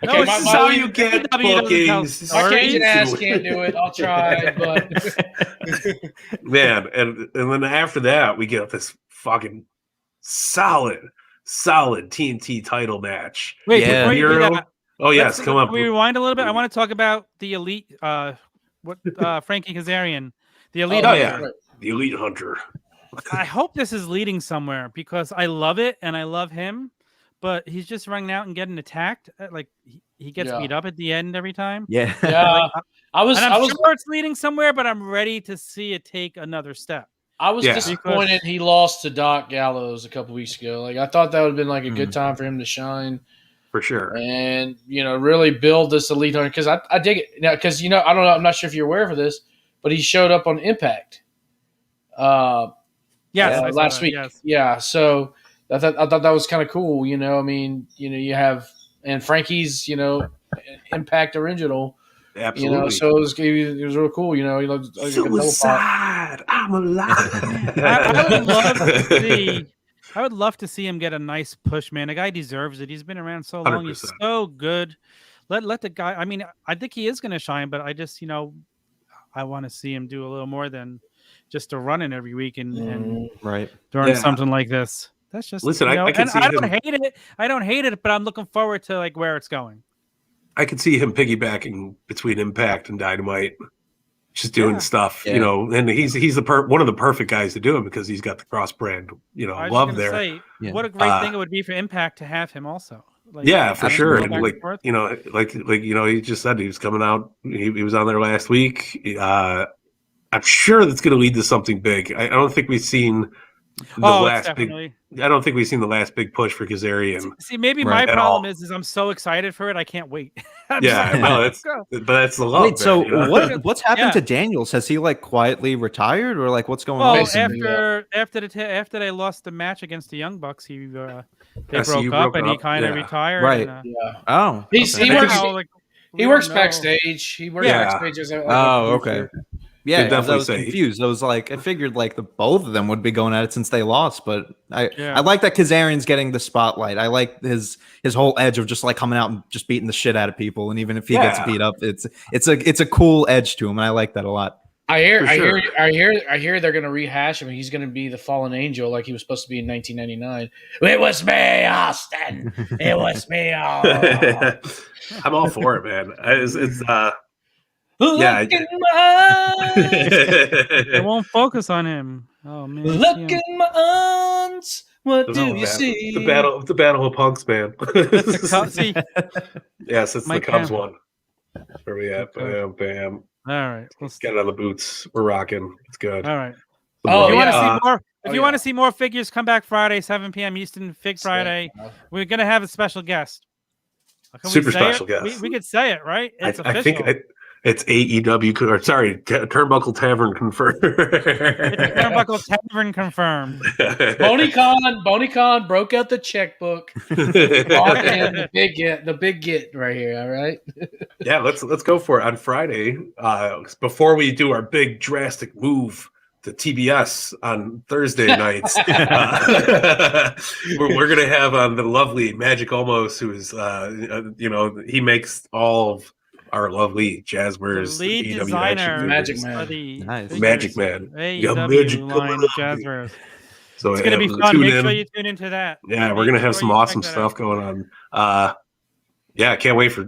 Okay, this is how you get bookings. My Cajun ass can't do it. I'll try, but man, and then after that, we get this fucking solid TNT title match. Wait, oh yes, come on. Can we rewind a little bit? I want to talk about the Elite. Frankie Kazarian, the Elite. The Elite Hunter. I hope this is leading somewhere, because I love it and I love him, but he's just running out and getting attacked. Like, he gets beat up at the end every time. Yeah. I'm sure it's leading somewhere, but I'm ready to see it take another step. I was disappointed he lost to Doc Gallows a couple weeks ago. Like, I thought that would have been like a good time for him to shine. for sure, and really build this elite hunter, because I dig it now, because I don't know, I'm not sure if you're aware of this, but he showed up on Impact last week. Yes. Yeah, so I thought that was kind of cool. You you have, and Frankie's Impact original. Absolutely. So it was really cool. Suicide, I'm alive. I would love to see him get a nice push, man. The guy deserves it. He's been around so long. 100%. He's so good. Let the guy. I mean, I think he is going to shine, but I just, I want to see him do a little more than just a run in every week and during something like this. That's just listen. I can see I don't hate it. I don't hate it, but I'm looking forward to where it's going. I could see him piggybacking between Impact and Dynamite, just doing stuff, and he's one of the perfect guys to do it, because he's got the cross brand, love there. What a great thing it would be for Impact to have him also. For sure. And he just said he was coming out. He was on there last week. I'm sure that's going to lead to something big. I don't think we've seen the last big. I don't think we've seen the last big push for Kazarian. See, maybe my problem is I'm so excited for it, I can't wait. But that's the love. Wait, so what's happened to Daniels? Has he quietly retired, or what's going on? Well, after they lost the match against the Young Bucks, they broke up and he kind of retired. Right. And, he works backstage. He works backstage as okay. Yeah, I was confused. I was I figured the both of them would be going at it since they lost, but I like that Kazarian's getting the spotlight. I like his whole edge of just coming out and just beating the shit out of people, and even if he gets beat up, it's a cool edge to him, and I like that a lot. I hear they're gonna rehash him. He's gonna be the fallen angel like he was supposed to be in 1999. It was me, Austin. It was me. I'm all for it, man. Look in my eyes. They won't focus on him. Oh man! Look in my arms. What do you see? The battle of punks, man. Yes, it's the Cubs one. Where we at? Bam, bam. All right, let's get out of the boots. We're rocking. It's good. All right. If you want to see more, want to see more figures, come back Friday, 7 p.m. Eastern, Fig Friday. We're gonna have a special guest. Super special guest. We could say it, right? It's official. I think it's AEW. Turnbuckle Tavern confirmed. Turnbuckle Tavern confirmed. BonyCon broke out the checkbook. The big get right here. All right. Yeah, let's go for it on Friday. Before we do our big drastic move to TBS on Thursday nights, we're gonna have on the lovely Magic Omos, who's he makes all of our lovely Jazzwares lead designer, Magic Man. Nice. Magic Man. AEW line Jazzwares. So it's going to be fun. Make sure you tune into that. Yeah, we're going to have some awesome stuff going on. Can't wait for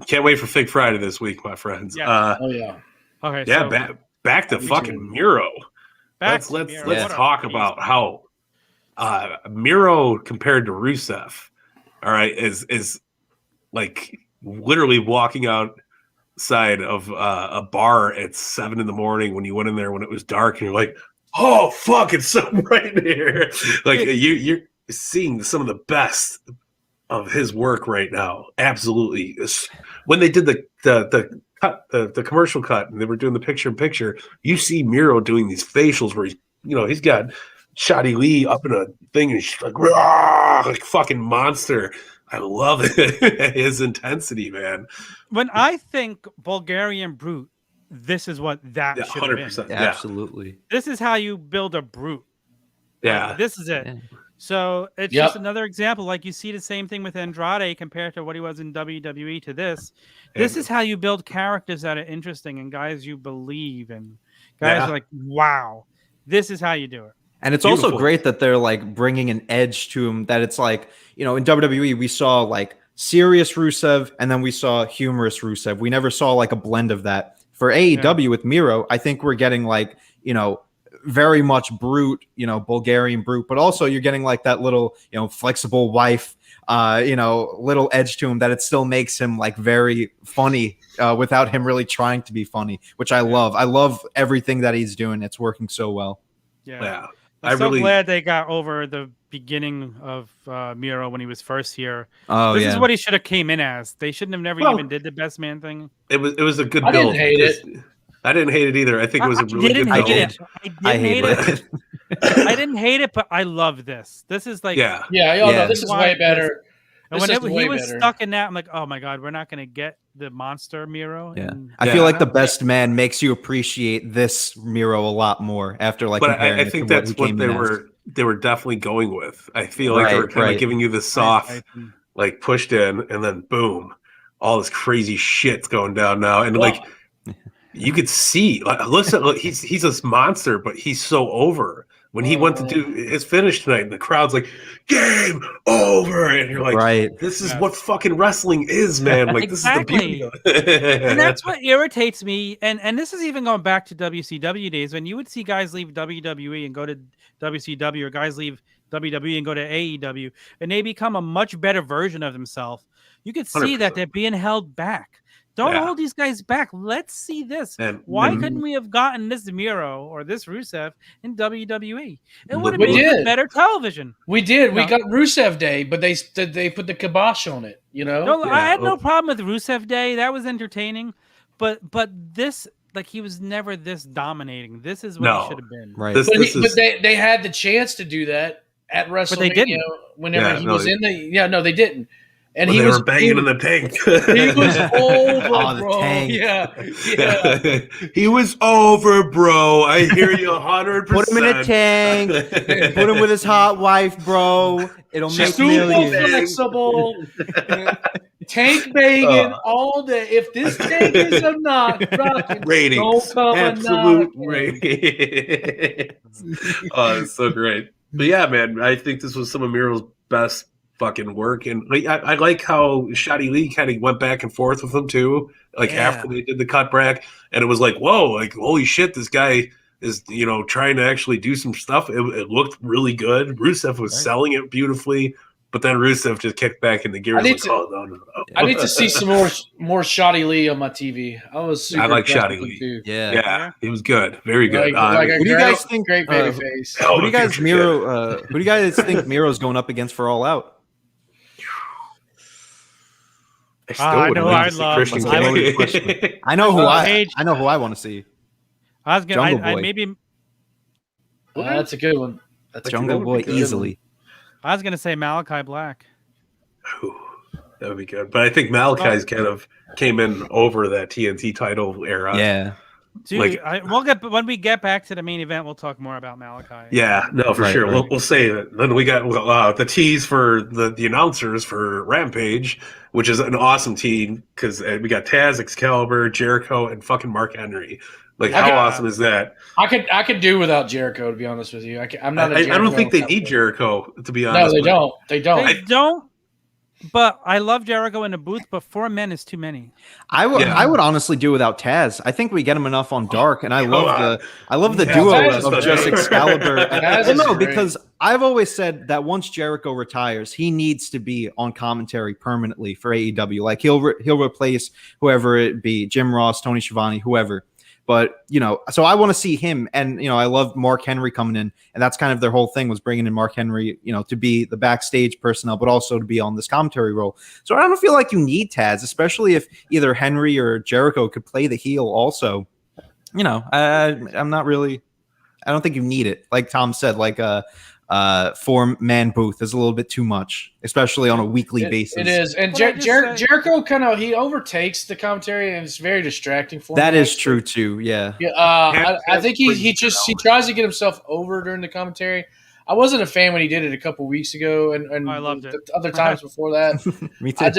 Fig Friday this week, my friends. Yeah. Okay. Yeah, back to fucking Miro. Let's talk about how Miro compared to Rusev. All right, is literally walking outside of a bar at 7 a.m. when you went in there when it was dark, and you're like, oh fuck, it's so bright in here. You're seeing some of the best of his work right now. Absolutely. When they did the commercial cut and they were doing the picture-in-picture, you see Miro doing these facials where he's got Shotty Lee up in a thing and she's like fucking monster. I love it. His intensity, man. When I think Bulgarian Brute, this is what that should have been. Yeah, absolutely. This is how you build a brute. Yeah. This is it. Yeah. So it's just another example. Like you see the same thing with Andrade compared to what he was in WWE to this. This is how you build characters that are interesting and guys you believe in. Guys are like, wow, this is how you do it. And it's also great that they're bringing an edge to him, that it's in WWE, we saw serious Rusev and then we saw humorous Rusev. We never saw a blend of that. For AEW with Miro, I think we're getting very much brute, Bulgarian brute, but also you're getting that little, flexible wife, little edge to him that it still makes him very funny without him really trying to be funny, which I love. I love everything that he's doing. It's working so well. Yeah. I'm so glad they got over the beginning of Miro when he was first here. This is what he should have came in as. They shouldn't have never even did the best man thing. It was a good build. I didn't hate it either. I think it was a really good build. I hated it. I didn't hate it, but I love this. This is like no, this is way better. And whenever he was stuck in that, I'm like, oh my god, we're not going to get the monster Miro. Yeah. I feel like the best man makes you appreciate this Miro a lot more after like. But I think that's what they were definitely going with. I feel like they were kind of giving you the soft, like pushed in, and then boom, all this crazy shit's going down now, and like you could see, like, listen, look, he's this monster, but he's so over. When he went to do his finish tonight, and the crowd's like, "Game over," and you're like, "This is what fucking wrestling is, man!" Like this is the beauty of it. And that's what irritates me. And this is even going back to WCW days when you would see guys leave WWE and go to WCW, or guys leave WWE and go to AEW, and they become a much better version of themselves. You could see 100%. That they're being held back. Don't hold these guys back. Let's see this. Why couldn't we have gotten this Miro or this Rusev in WWE? It would have been better television. We did. We got Rusev Day, but they put the kibosh on it. You know, no, I had no problem with Rusev Day. That was entertaining, but this, like, he was never this dominating. This is what he should have been. Right. But they had the chance to do that at WrestleMania. But they didn't. Whenever he was in the they didn't. And they were banging in the tank. He was over, bro. Tank. Yeah. He was over, bro. I hear you 100%. Put him in a tank. Put him with his hot wife, bro. It'll make millions. Super flexible. Tank banging all day. If this tank is a knock, ratings, absolute ratings. Oh, it's so great. But yeah, man, I think this was some of Miro's best fucking work, and I like how Shotty Lee kind of went back and forth with him too, like after they did the cut back, and it was like, whoa, like holy shit, this guy is trying to actually do some stuff. It looked really good. Rusev was selling it beautifully, but then Rusev just kicked back in the gear. No. I need to see some more Shotty Lee on my TV. I like Shotty Lee too. Yeah, he was good, very good. Who do you guys think? Great baby face. Who do you guys Who do you guys think Miro's going up against for All Out? I know I know who I want to see. I was gonna Jungle Boy. Maybe. That's a good one. That's Jungle Boy easily. I was gonna say Malakai Black. Ooh, that would be good, but I think Malakai's kind of came in over that TNT title era. Yeah. Dude, when we get back to the main event, we'll talk more about Malakai. Yeah, no, for sure. Right. We'll say that. Then we got the tease for the announcers for Rampage, which is an awesome team because we got Taz, Excalibur, Jericho, and fucking Mark Henry. Like, how awesome is that? I could do without Jericho, to be honest with you. I'm not. I don't think they need Jericho, to be honest. No, they don't. They don't. But I love Jericho in the booth, but 4 men is too many. I would honestly do without Taz. I think we get him enough on Dark, and I love the duo of just Excalibur. Because I've always said that once Jericho retires, he needs to be on commentary permanently for AEW. Like he'll replace whoever it be, Jim Ross, Tony Schiavone, whoever. But, so I want to see him. And, I love Mark Henry coming in. And that's kind of their whole thing, was bringing in Mark Henry, to be the backstage personnel, but also to be on this commentary role. So I don't feel like you need Taz, especially if either Henry or Jericho could play the heel also. I'm not really – I don't think you need it. Like Tom said, like a 4-man booth is a little bit too much, especially on a weekly basis. It is, and Jericho kind of he overtakes the commentary, and it's very distracting for him. That is true too. Yeah. I think he tries to get himself over during the commentary. I wasn't a fan when he did it a couple weeks ago, and I loved it. Other times before that. Me too.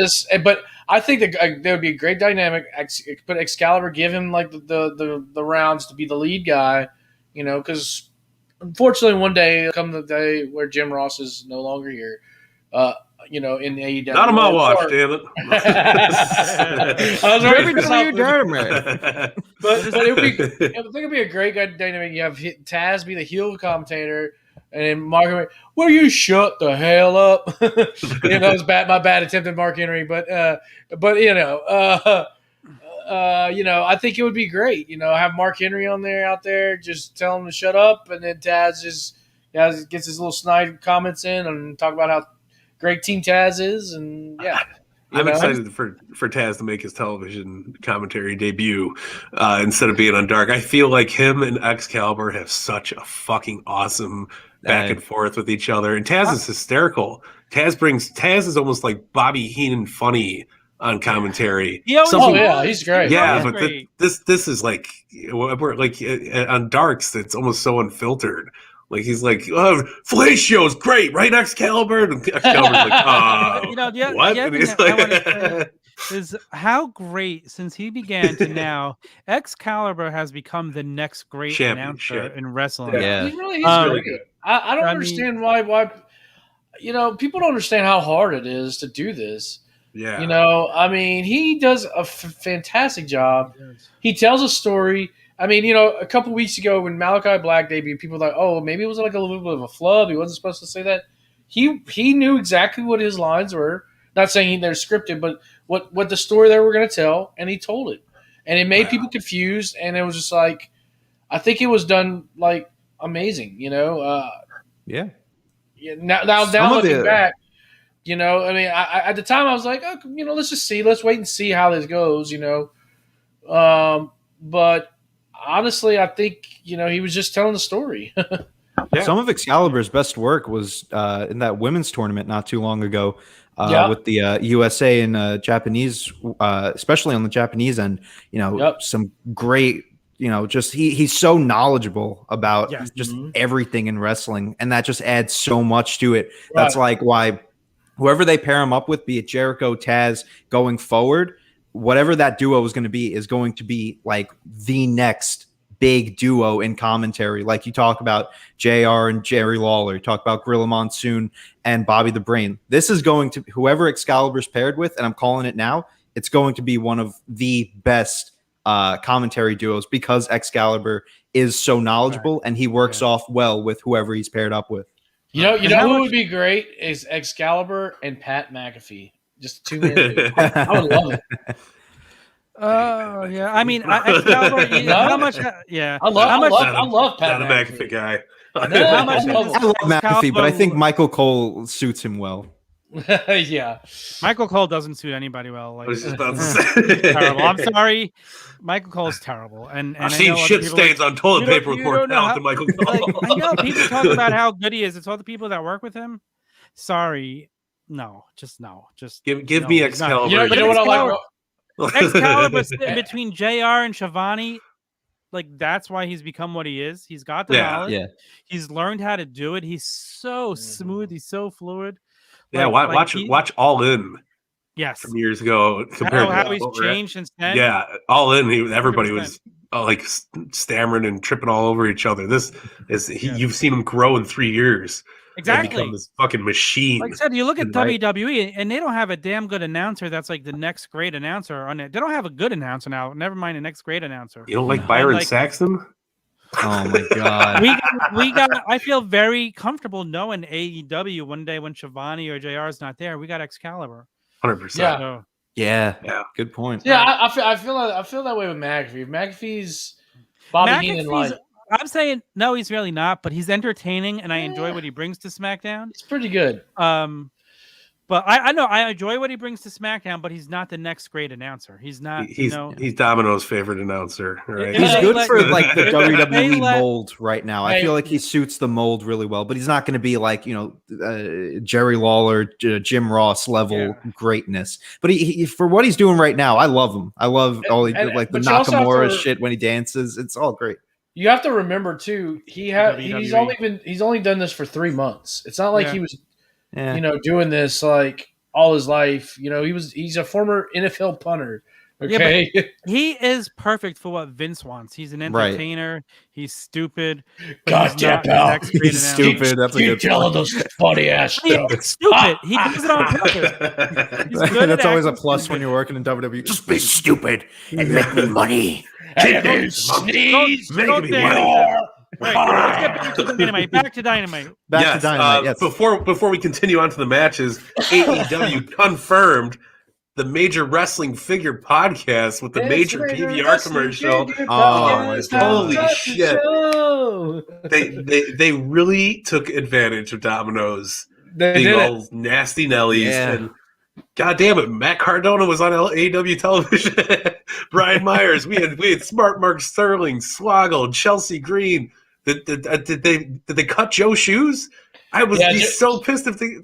But I think that there would be a great dynamic. Put Excalibur, give him like the rounds to be the lead guy, because. Unfortunately, one day will come the day where Jim Ross is no longer here. In the AEW. Not on my watch, damn it. I was ready to tell you, man. But I think it'd be a great dynamic. You have Taz be the heel commentator, and then Mark Henry, will you shut the hell up? That was my bad attempt at Mark Henry, but I think it would be great. Have Mark Henry out there, just tell him to shut up, and then Taz just gets his little snide comments in and talk about how great Team Taz is, and I'm excited for Taz to make his television commentary debut instead of being on Dark. I feel like him and Excalibur have such a fucking awesome back and forth with each other, and Taz is hysterical. Taz is almost like Bobby Heenan funny on commentary. He's great. Yeah, but this is like we're like on Darks. It's almost so unfiltered. Like he's like, Fellacio's great, right, Excalibur? And Excalibur's like, what? The other thing I want to say is how great, since he began to now, Excalibur has become the next great announcer in wrestling. Yeah, he's really good. I don't understand why people don't understand how hard it is to do this. Yeah. He does a fantastic job. He tells a story. A couple weeks ago when Malakai Black debuted, people were like, oh, maybe it was like a little bit of a flub. He wasn't supposed to say that. He knew exactly what his lines were. Not saying they're scripted, but what the story they were going to tell, and he told it. And it made people confused, and it was just like, I think it was done like amazing, Yeah. Now looking back, at the time I was like, let's just see, let's wait and see how this goes, but honestly, I think he was just telling the story. Some of Excalibur's best work was in that women's tournament not too long ago with the USA and Japanese, especially on the Japanese end. Some great. Just he's so knowledgeable about just everything in wrestling, and that just adds so much to it. Right. That's like why whoever they pair him up with, be it Jericho, Taz, going forward, whatever that duo is going to be like the next big duo in commentary. Like you talk about JR and Jerry Lawler, you talk about Gorilla Monsoon and Bobby the Brain. This is going to, whoever Excalibur's paired with, and I'm calling it now, it's going to be one of the best commentary duos because Excalibur is so knowledgeable and he works off well with whoever he's paired up with. Who would be great is Excalibur and Pat McAfee. Just 2 minutes. I would love it. Oh yeah, Excalibur. How much? Yeah, I love Pat McAfee guy. I love McAfee, but I think Michael Cole suits him well. Yeah, Michael Cole doesn't suit anybody well. Like, terrible. I'm sorry, Michael Cole's terrible. And I've seen shit stains on toilet paper with more talent than Michael Cole. I know people talk about how good he is. It's all the people that work with him. Sorry, no. Just give me Excalibur. You know what I like? Excalibur between JR and Shivani, like that's why he's become what he is. He's got the knowledge. Yeah. He's learned how to do it. He's so smooth. He's so fluid. Yeah, watch All In. Yes, from years ago. Compared to how he's changed since then. Yeah, All In. Everybody 100%. Was like stammering and tripping all over each other. This is you've seen him grow in 3 years. Exactly, become this fucking machine. Like I said, you look at WWE, and they don't have a damn good announcer. That's like the next great announcer on it. They don't have a good announcer now. Never mind the next great announcer. You don't like Byron Saxton? Oh my god, we got. I feel very comfortable knowing AEW one day when Shivani or JR is not there. We got Excalibur. 100%. Yeah. Good point. Yeah, I feel that way with McAfee. McAfee's Bobby Heenan line. I'm saying no, he's really not, but he's entertaining, and I enjoy what he brings to SmackDown. It's pretty good. But I know I enjoy what he brings to SmackDown, but he's not the next great announcer. He's not. He's Domino's favorite announcer. Right? He's good for like the WWE mold right now. I feel like he suits the mold really well, but he's not going to be like Jerry Lawler, Jim Ross level greatness. But he for what he's doing right now, I love him. I love all the Nakamura shit when he dances. It's all great. You have to remember too. He's only done this for 3 months. It's not like he was. Doing this like all his life. He's a former NFL punter. Okay. Yeah, he is perfect for what Vince wants. He's an entertainer. Right. He's stupid. Goddamn, pal. He's stupid. That's a good telling those funny ass stuff. He's stupid. He does it on purpose. That's always a plus when you're working in WWE. Just be stupid and make me money. Hey, sneeze. Make me money. Right, let's get back to Dynamite. Back to Dynamite. Yes. Before we continue on to the matches, AEW confirmed the Major Wrestling Figure podcast with the major PBR commercial. Oh, holy shit! no. They really took advantage of Domino's They being did all nasty Nellies. Yeah. And God damn it, Matt Cardona was on AEW television. Brian Myers, we had Smart Mark Sterling, Swoggle, Chelsea Green. Did they cut Joe Shoes? I was so pissed if they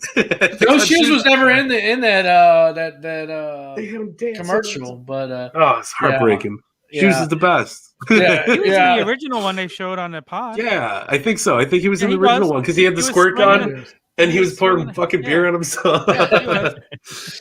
Joe Shoes was never in that commercial, but it's heartbreaking. Yeah. Shoes is the best. Yeah, he was in the original one they showed on the pod. Yeah, I think so. I think he was in the original one because he had the squirt gun and he was pouring fucking beer on himself.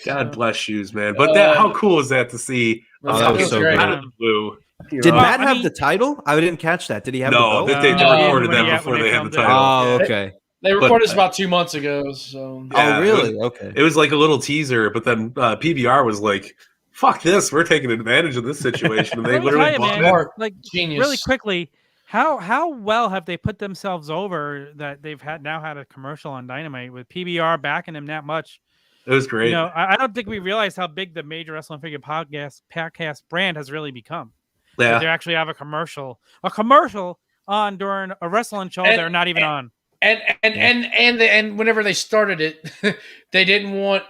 God bless Shoes, man. But how cool is that to see? That was so out of the blue. Did Matt have the title? I didn't catch that. Did he have the belt? They recorded that before they had the title. Oh, okay. They recorded this about 2 months ago. So. Yeah, oh, really? Okay. It was like a little teaser, but then PBR was like, "Fuck this! We're taking advantage of this situation." And they literally bought it. Like genius. Really quickly, how well have they put themselves over that they've now had a commercial on Dynamite with PBR backing them that much? It was great. I don't think we realize how big the Major Wrestling Figure podcast brand has really become. Yeah, that they actually have a commercial on during a wrestling show they're not even on. And whenever they started it, they didn't want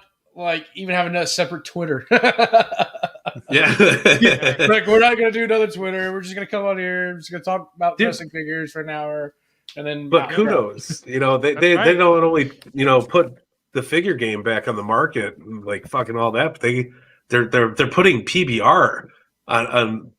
even have a separate Twitter. Yeah. Like, we're not gonna do another Twitter. We're just gonna come on here. We're just gonna talk about wrestling figures for an hour, and then. But kudos, they don't only put the figure game back on the market, and like fucking all that. But they're putting PBR on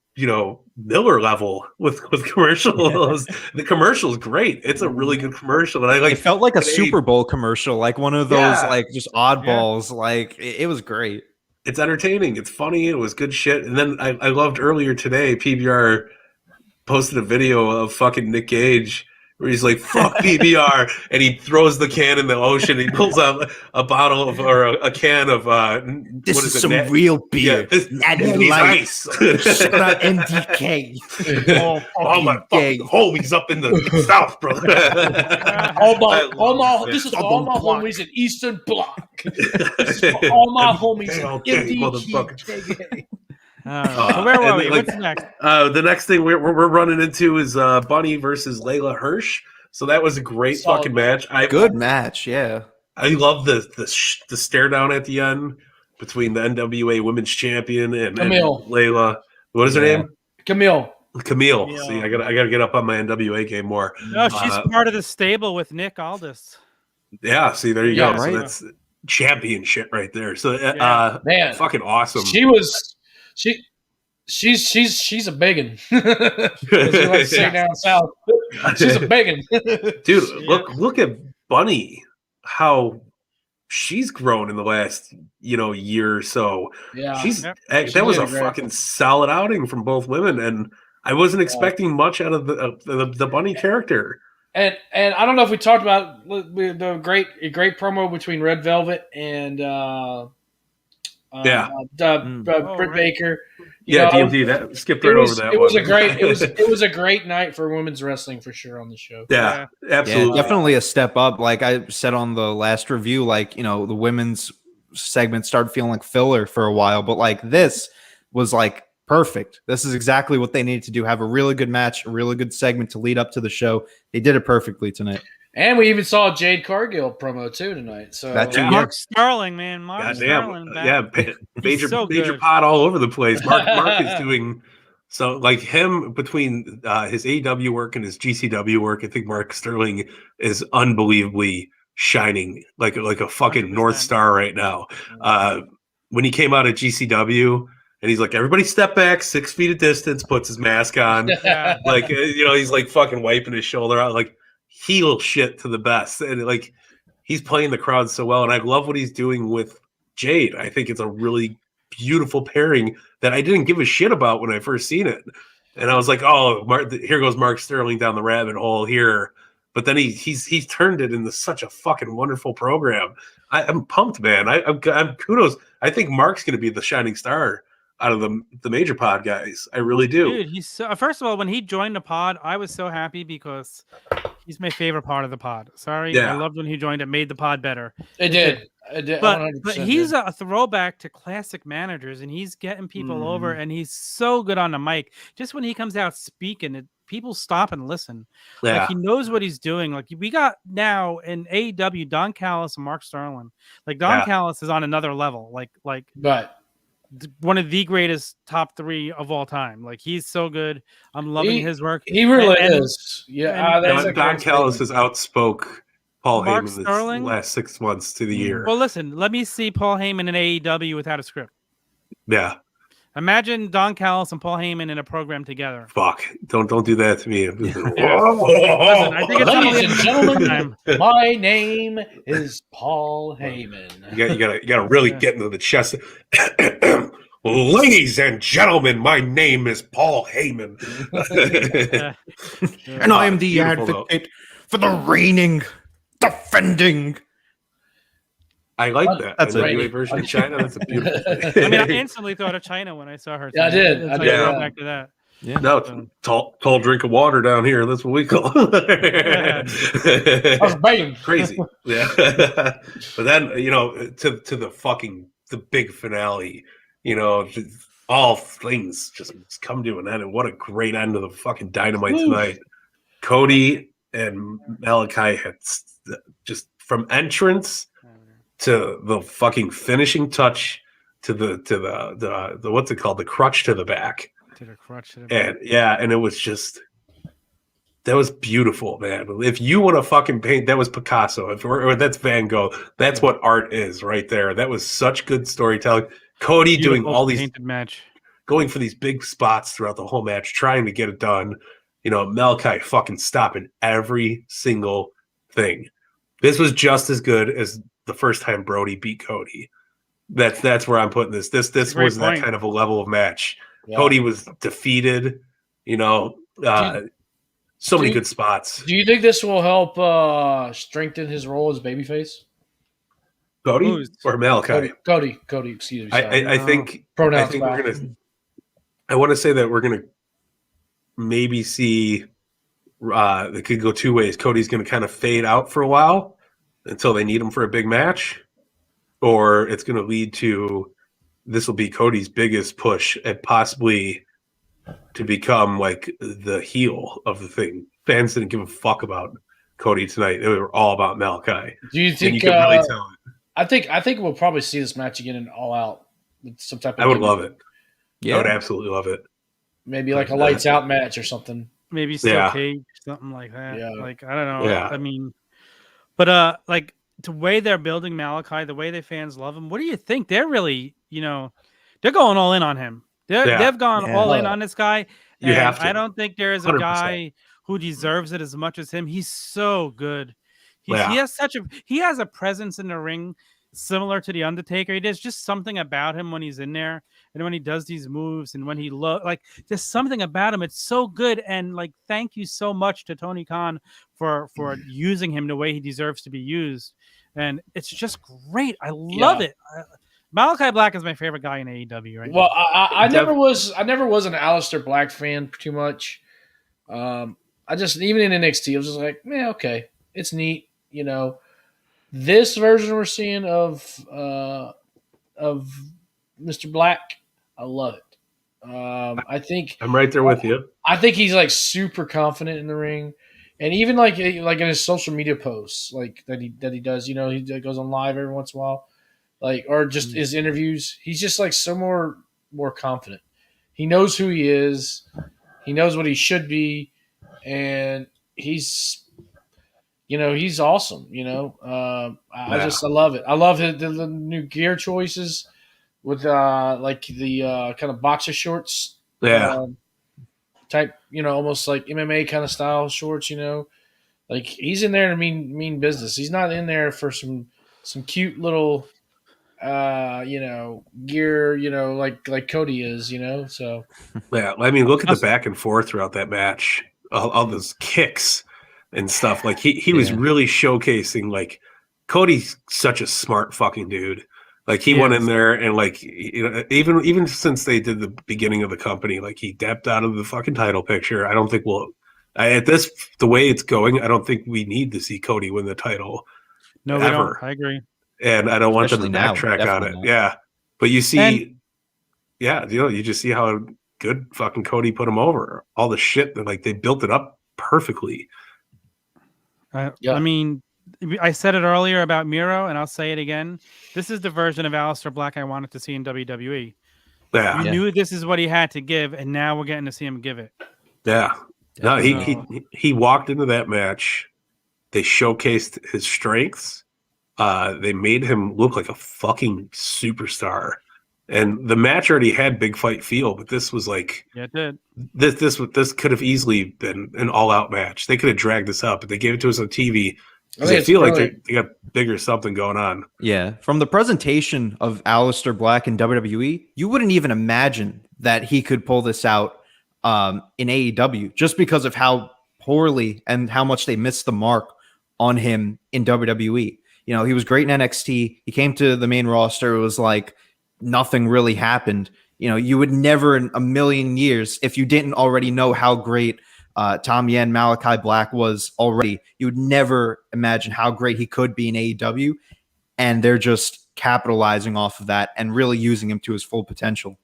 Miller level with commercials. Yeah. The commercial is great. It's a really good commercial, and it felt like a Super Bowl commercial, like one of those just oddballs. Yeah. Like it was great. It's entertaining. It's funny. It was good shit. And then I loved earlier today. PBR posted a video of fucking Nick Gage where he's like, "Fuck PBR," and he throws the can in the ocean. He pulls out a bottle of or a can of this is some real beer. Yeah, this Natty's ice. Shout out NDK. all my fucking homies up in the South, brother. This is all my homies in Eastern Bloc. This is for all my homies in NDK. So where were we? What's next? The next thing we're running into is Bunny versus Layla Hirsch. So that was a great fucking match. Good match, yeah. I love the stare down at the end between the NWA Women's Champion and Layla. What is her name? Camille. See, I gotta get up on my NWA game more. No, she's part of the stable with Nick Aldis. Yeah, see, there you go. Right. So that's championship right there. So man, fucking awesome. She's a biggin. As we like to say down south. She's a biggin. Dude, look at Bunny, how she's grown in the last year or so. Yeah, that was a fucking solid outing from both women, and I wasn't expecting much out of the Bunny character. And I don't know if we talked about the great promo between Red Velvet and Britt Baker. DMD. That skipped right over that. It was a great night for women's wrestling for sure on the show. Yeah, absolutely. Yeah, definitely a step up. Like I said on the last review, the women's segment started feeling like filler for a while, but like this was like perfect. This is exactly what they needed to do. Have a really good match, a really good segment to lead up to the show. They did it perfectly tonight. And we even saw a Jade Cargill promo too tonight. So Mark Sterling, man, Sterling, major pot all over the place. Mark is doing so like him between his AEW work and his GCW work. I think Mark Sterling is unbelievably shining like a fucking 100%. North Star right now. When he came out at GCW. And he's like, everybody step back 6 feet of distance, puts his mask on. He's like fucking wiping his shoulder out, like heel shit to the best. And like, he's playing the crowd so well. And I love what he's doing with Jade. I think it's a really beautiful pairing that I didn't give a shit about when I first seen it. And I was like, here goes Mark Sterling down the rabbit hole here. But then he's turned it into such a fucking wonderful program. I'm pumped, man. I'm kudos. I think Mark's going to be the shining star out of the major pod guys. I really do. Dude, he's so, first of all, when he joined the pod, I was so happy because he's my favorite part of the pod. Sorry. I loved when he joined. It made the pod better. It did. But he's a throwback to classic managers, and he's getting people over, and he's so good on the mic. Just when he comes out speaking, people stop and listen. Yeah. Like he knows what he's doing. Like we got now in AEW Don Callis and Mark Sterling. Like Don Callis is on another level. Like right. One of the greatest top 3 of all time. Like he's so good. I'm loving his work. He really is. Yeah, Don Callis has outspoke Paul Mark Heyman Sterling? this last 6 months to the year. Well, listen, let me see Paul Heyman in AEW without a script. Yeah. Imagine Don Callis and Paul Heyman in a program together. Fuck! Don't do that to me. Listen, I think it's ladies and gentlemen, my name is Paul Heyman. You gotta really get into the chest. Ladies and gentlemen, my name is Paul Heyman, and I am the advocate for the reigning, defending. I like that. That's a new version of China. That's a beautiful thing. I mean, I instantly thought of China when I saw her. Yeah, I did. Back to that. Yeah. No, it's tall drink of water down here. That's what we call it. Crazy. Yeah. But then, to the big finale, all things just come to an end. And what a great end to the fucking Dynamite tonight. Cody and Malakai had just from entrance to the fucking finishing touch to the what's it called? The crutch to the back. And it was just that was beautiful, man. If you want to fucking paint, that was Picasso. Or that's Van Gogh. That's what art is right there. That was such good storytelling. Cody doing all these match, going for these big spots throughout the whole match, trying to get it done. Malakai fucking stopping every single thing. This was just as good as the first time Brody beat Cody. That's where I'm putting this. This was that kind of a level of match. Yeah. Cody was defeated. So many good spots. Do you think this will help strengthen his role as babyface? Cody or Malakai? Cody. Excuse me. I think we're gonna. I want to say that we're gonna maybe see. It could go two ways. Cody's going to kind of fade out for a while until they need him for a big match, or it's going to lead to this will be Cody's biggest push at possibly to become like the heel of the thing. Fans didn't give a fuck about Cody tonight. They were all about Malakai. Do you think? You can really tell it. I think we'll probably see this match again in All Out with some type of. I would love it. Yeah, I would absolutely love it. Maybe like a lights out match or something. Maybe still cage, something like that. Yeah. Like I don't know. Yeah. I mean, but like the way they're building Malakai, the way the fans love him. What do you think? They're really, they're going all in on him. They've gone all in on this guy. You have to. I don't think there is a 100%. Guy who deserves it as much as him. He's so good. He has a presence in the ring similar to the Undertaker. There's just something about him when he's in there. And when he does these moves and when he there's something about him. It's so good. And thank you so much to Tony Khan for using him the way he deserves to be used. And it's just great. I love it. Malakai Black is my favorite guy in AEW right now. Well, I never was an Aleister Black fan too much. I just, even in NXT, I was just like, man, okay, it's neat. This version we're seeing of Mr. Black, I love it. I think I'm right there with you. I think he's super confident in the ring, and even in his social media posts, that he does. He goes on live every once in a while, or just his interviews. He's just so more confident. He knows who he is. He knows what he should be, and he's awesome. I love it. I love the new gear choices. With the kind of boxer shorts, type, almost like MMA kind of style shorts, he's in there to mean business. He's not in there for some cute little, gear, like Cody is, So yeah, I mean, look at the back and forth throughout that match, all those kicks and stuff. He was really showcasing Cody's such a smart fucking dude. He went in there and even since they did the beginning of the company, he dipped out of the fucking title picture. I don't think the way it's going, I don't think we need to see Cody win the title. No, ever. We don't. I agree. And I don't want them to backtrack on it. Not. Yeah. But you see, you just see how good fucking Cody put him over. All the shit that like they built it up perfectly. I mean, I said it earlier about Miro, and I'll say it again. This is the version of Aleister Black I wanted to see in WWE. Yeah. You knew this is what he had to give, and now we're getting to see him give it. Yeah. No, he walked into that match. They showcased his strengths. They made him look like a fucking superstar. And the match already had big fight feel, but this was like, yeah, it did. This could have easily been an all-out match. They could have dragged this up, but they gave it to us on TV because I feel like they got bigger something going on. Yeah, from the presentation of Aleister Black in WWE, you wouldn't even imagine that he could pull this out in AEW, just because of how poorly and how much they missed the mark on him in WWE. You know, he was great in NXT. He came to the main roster. It was like nothing really happened. You know, you would never in a million years, if you didn't already know how great Tom Yen, Malakai Black was already, you would never imagine how great he could be in AEW. And they're just capitalizing off of that and really using him to his full potential.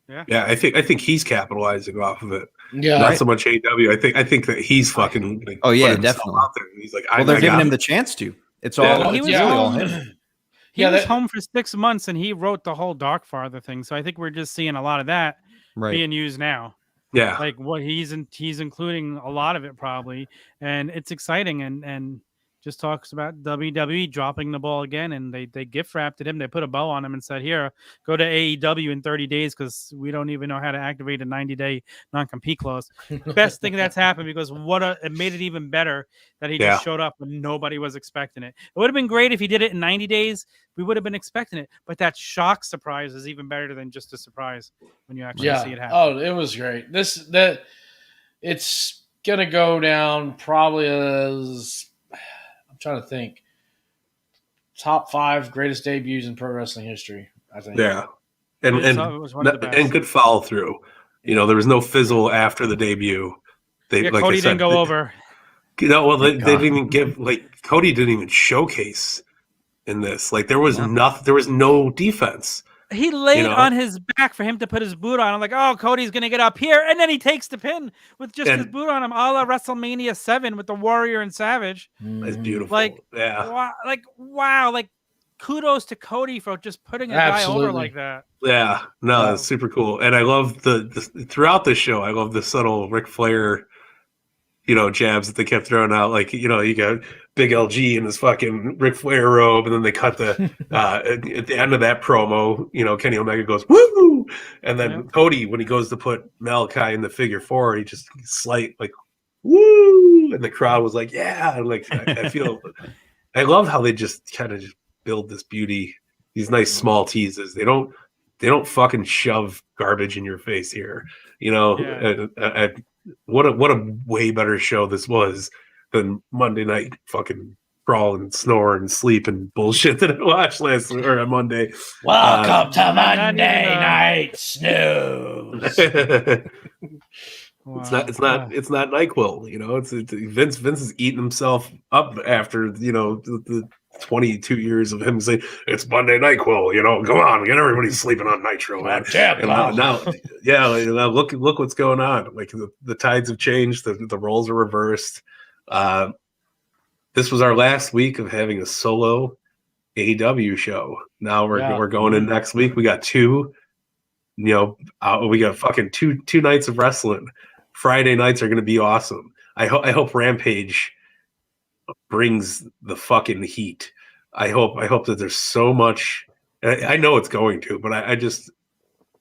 Yeah, I think he's capitalizing off of it. Yeah, not so much AEW. I think that he's fucking. Like, definitely. Out there. He's like, they're giving him the chance to. It's all. He was really all him. He was home for 6 months, and he wrote the whole Darkfather thing. So I think we're just seeing a lot of that being used now. Yeah, like what he's including a lot of it probably, and it's exciting and just talks about WWE dropping the ball again, and they gift wrapped him. They put a bow on him and said, "Here, go to AEW in 30 days because we don't even know how to activate a 90-day non-compete clause." Best thing that's happened, because it made it even better that he just showed up when nobody was expecting it. It would have been great if he did it in 90 days. We would have been expecting it, but that shock surprise is even better than just a surprise when you actually see it happen. Oh, it was great. It's gonna go down probably as, I'm trying to think, top 5 greatest debuts in pro wrestling history, I think. Yeah. And good follow through. You know, there was no fizzle after the debut. Cody didn't go over. You know, well, they didn't even give, like, Cody didn't even showcase in this. Like, there was nothing, there was no defense. He laid on his back for him to put his boot on. I'm like, oh, Cody's going to get up here. And then he takes the pin with just his boot on him, a la WrestleMania 7 with the Warrior and Savage. That's beautiful. Like, wow. Like, kudos to Cody for just putting a guy over like that. Yeah. No, that's super cool. And I love the throughout the show, I love the subtle Ric Flair, jabs that they kept throwing out. Like, you got Big LG in his fucking Ric Flair robe, and then they cut the at the end of that promo, Kenny Omega goes, woo! And then Cody, when he goes to put Malakai in the figure 4, he just slight like, woo! And the crowd was like, yeah. And like, I love how they just kind of just build this beauty, these nice small teases. They don't fucking shove garbage in your face here. What a way better show this was than Monday night fucking crawl and snore and sleep and bullshit that I watched on Monday. Welcome to Monday Night Snooze. Wow. It's not NyQuil. It's Vince is eating himself up after the 22 years of him saying it's Monday NyQuil. Come on, get everybody sleeping on Nitro. Man. Now look what's going on. Like the tides have changed. The roles are reversed. This was our last week of having a solo AEW show. Now we're going in next week. We got 2. We got fucking two nights of wrestling. Friday nights are going to be awesome. I hope Rampage brings the fucking heat. I hope that there's so much. I know it's going to, but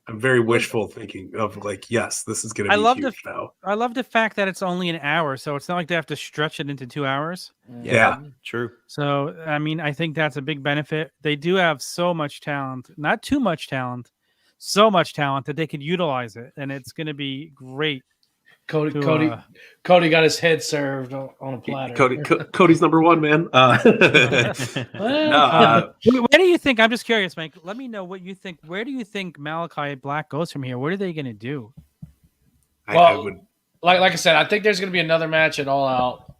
I'm very wishful thinking of like, yes, this is going to be huge now. I love the fact that it's only an hour, so it's not like they have to stretch it into 2 hours. Yeah, true. So I mean, I think that's a big benefit. They do have so much talent, not too much talent. So much talent that they could utilize it, and it's going to be great. Cody got his head served on a platter. Cody's number 1, man. Where do you think? I'm just curious, Mike. Let me know what you think. Where do you think Malakai Black goes from here? What are they going to do? Like I said, I think there's going to be another match at All Out.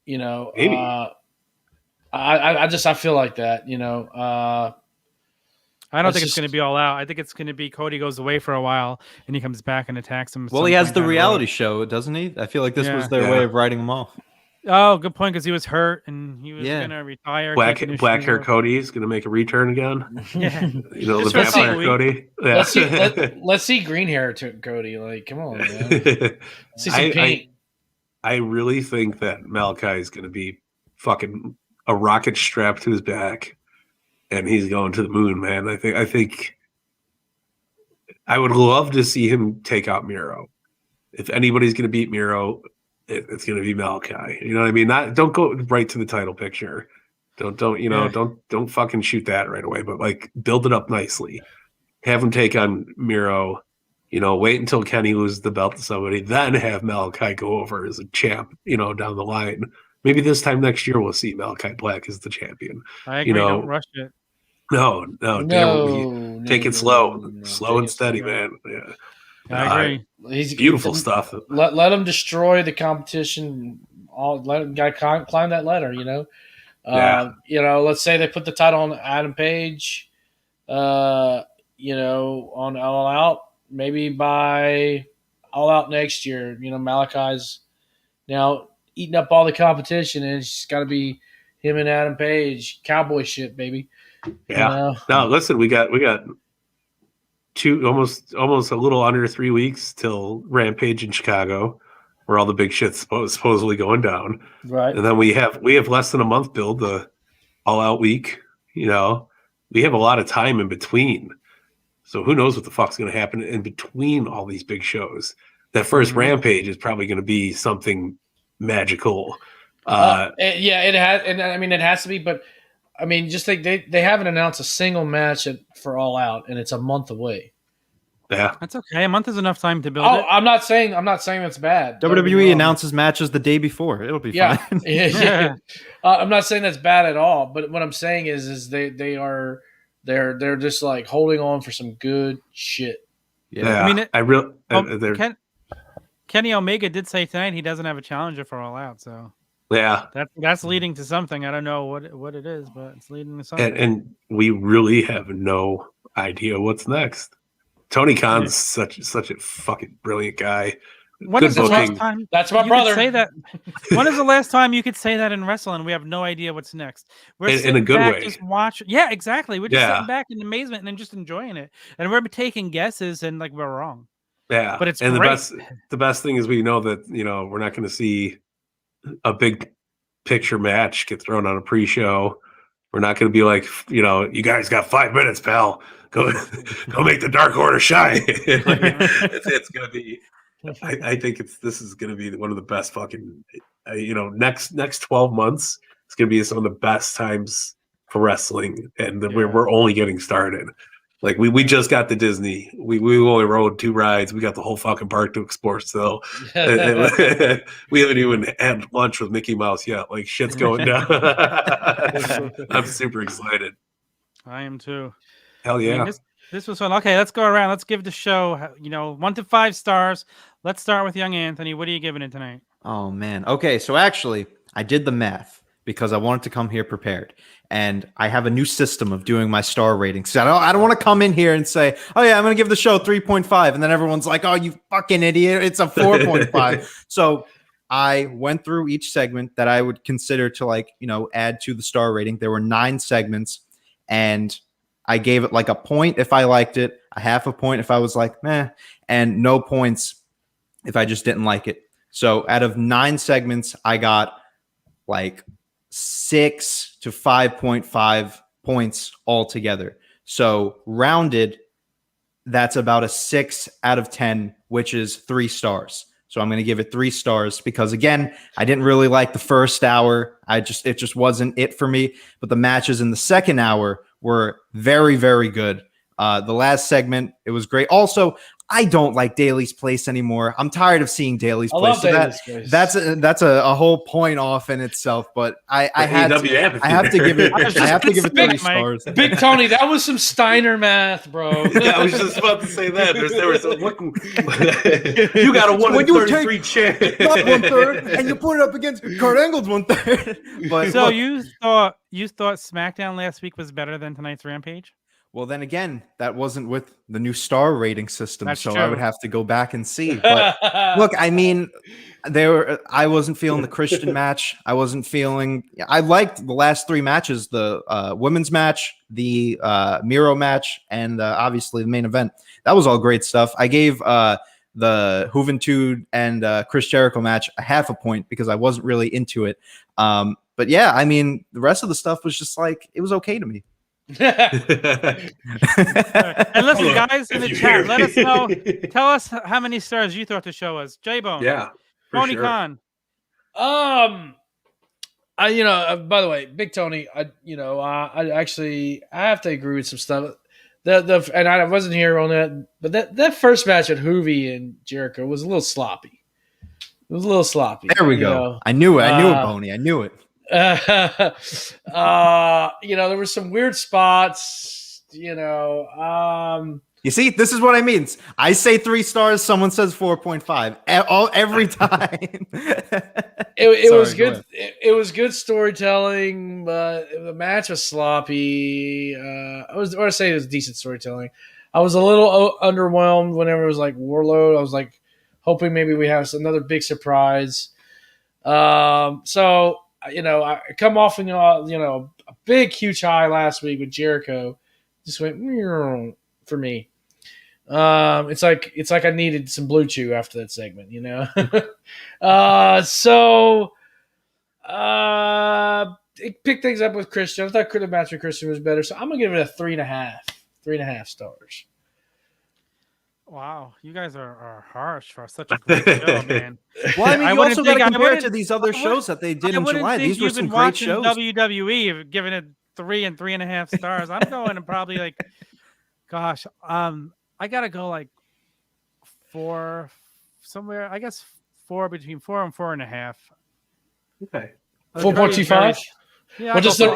Maybe. I feel like that. I don't think it's going to be All Out. I think it's going to be Cody goes away for a while and he comes back and attacks him. Well, he has the reality show, doesn't he? I feel like this was their way of writing him off. Oh, good point, because he was hurt and he was going to retire. Black hair Cody is going to make a return again. Yeah. The vampire Cody. Yeah. Let's see green hair Cody. Like, come on, man. See some paint. I really think that Malakai is going to be fucking a rocket strapped to his back, and he's going to the moon, man. I think I would love to see him take out Miro. If anybody's going to beat Miro, it's going to be Malakai. You know what I mean? Don't go right to the title picture. Don't fucking shoot that right away. But like, build it up nicely. Have him take on Miro. Wait until Kenny loses the belt to somebody, then have Malakai go over as a champ. Down the line. Maybe this time next year we'll see Malakai Black as the champion. I agree. Don't rush it. No. Take it slow and steady, man. Yeah. I agree. He's beautiful stuff. Let him destroy the competition. Let him climb that ladder. Let's say they put the title on Adam Page. On All Out. Maybe by All Out next year. Malakai's now eating up all the competition, and it's just got to be him and Adam Page. Cowboy shit, baby. Yeah. No, listen, we got almost a little under 3 weeks till Rampage in Chicago, where all the big shit's supposedly going down. Right. And then we have less than a month, Bill, the All Out week. We have a lot of time in between. So who knows what the fuck's going to happen in between all these big shows. That first Rampage is probably going to be something magical. It has, and I mean, it has to be, but I mean, just think they haven't announced a single match for All Out, and it's a month away. Yeah, that's okay. A month is enough time to build it. I'm not saying that's bad. WWE announces matches the day before. It'll be fine. Yeah. I'm not saying that's bad at all, but what I'm saying is they're just like holding on for some good shit. Yeah, I mean, Kenny Omega did say tonight he doesn't have a challenger for All Out, so yeah, that's leading to something. I don't know what it is, but it's leading to something. And we really have no idea what's next. Tony Khan's such a fucking brilliant guy. When is the last time? That's my brother. Say that. When is the last time you could say that in wrestling? We have no idea what's next. We're in a good way. Just watch. Yeah, exactly. We're just sitting back in amazement and then just enjoying it, and we're taking guesses and like we're wrong. Yeah, but it's great. The best thing is we know that we're not going to see a big picture match get thrown on a pre-show. We're not going to be like you guys got 5 minutes, pal. Go make the Dark Order shine. It's going to be. I think this is going to be one of the best fucking next 12 months. It's going to be some of the best times for wrestling, and we're only getting started. Like we just got to Disney. We only rode 2 rides. We got the whole fucking park to explore still. We haven't even had lunch with Mickey Mouse yet. Like shit's going down. I'm super excited. I am too. Hell yeah. I mean, this was fun. Okay, let's go around. Let's give the show 1 to 5 stars. Let's start with young Anthony. What are you giving it tonight? Oh man. Okay, so actually I did the math because I wanted to come here prepared. And I have a new system of doing my star ratings. So I don't want to come in here and say, oh yeah, I'm going to give the show 3.5. And then everyone's like, oh, you fucking idiot. It's a 4.5. So I went through each segment that I would consider to add to the star rating. There were 9 segments and I gave it like a point if I liked it, a half a point if I was like, meh, and no points if I just didn't like it. So out of 9 segments, I got like 6 to 5.5 points altogether. So rounded, that's about a 6 out of 10, which is 3 stars. So I'm going to give it 3 stars because again, I didn't really like the first hour. It just wasn't it for me. But the matches in the second hour were very, very good. The last segment, it was great. Also, I don't like Daly's Place anymore. I'm tired of seeing Daly's Place. That's a whole point off in itself. But I have to give it 3 stars. Big Tony, that was some Steiner math, bro. Yeah, I was just about to say that. There was you got a 1 in 33 chance, not 1/3, and you put it up against Kurt Angle's 1/3. But so you thought SmackDown last week was better than tonight's Rampage? Well, then again, that wasn't with the new star rating system, That's so true. I would have to go back and see. But look, I mean, I wasn't feeling the Christian match. I liked the last 3 matches: the women's match, the Miro match, and obviously the main event. That was all great stuff. I gave the Juventud and Chris Jericho match a half a point because I wasn't really into it. But yeah, I mean, the rest of the stuff was just like, it was okay to me. And listen, guys in the chat, let us know. Tell us how many stars you thought the show was. J-Bone. Yeah. Tony Khan. By the way, Big Tony, I have to agree with some stuff. And I wasn't here on that, but that first match at Hoovy and Jericho was a little sloppy. It was a little sloppy. There we go. I knew it. I knew it, Boney. I knew it. There were some weird spots, You see, this is what I mean. I say 3 stars, someone says 4.5 every time. It was good. It was good storytelling, but the match was sloppy. I want to say it was decent storytelling. I was a little underwhelmed whenever it was like Warlord. I was like hoping maybe we have another big surprise. I come off a big, huge high last week with Jericho. Just went for me. It's like I needed some Blue Chew after that segment, it picked things up with Christian. I thought the match with Christian was better, so I'm gonna give it a 3.5 stars. Wow, you guys are harsh for such a great show, man. Well, I mean, you also got to compare it to these other shows that they did in July. These were some great shows. WWE giving it 3 and 3.5 stars. I'm going to probably I gotta go like 4 somewhere. I guess 4 between 4 and 4.5. Okay, 4.25. Yeah, what does the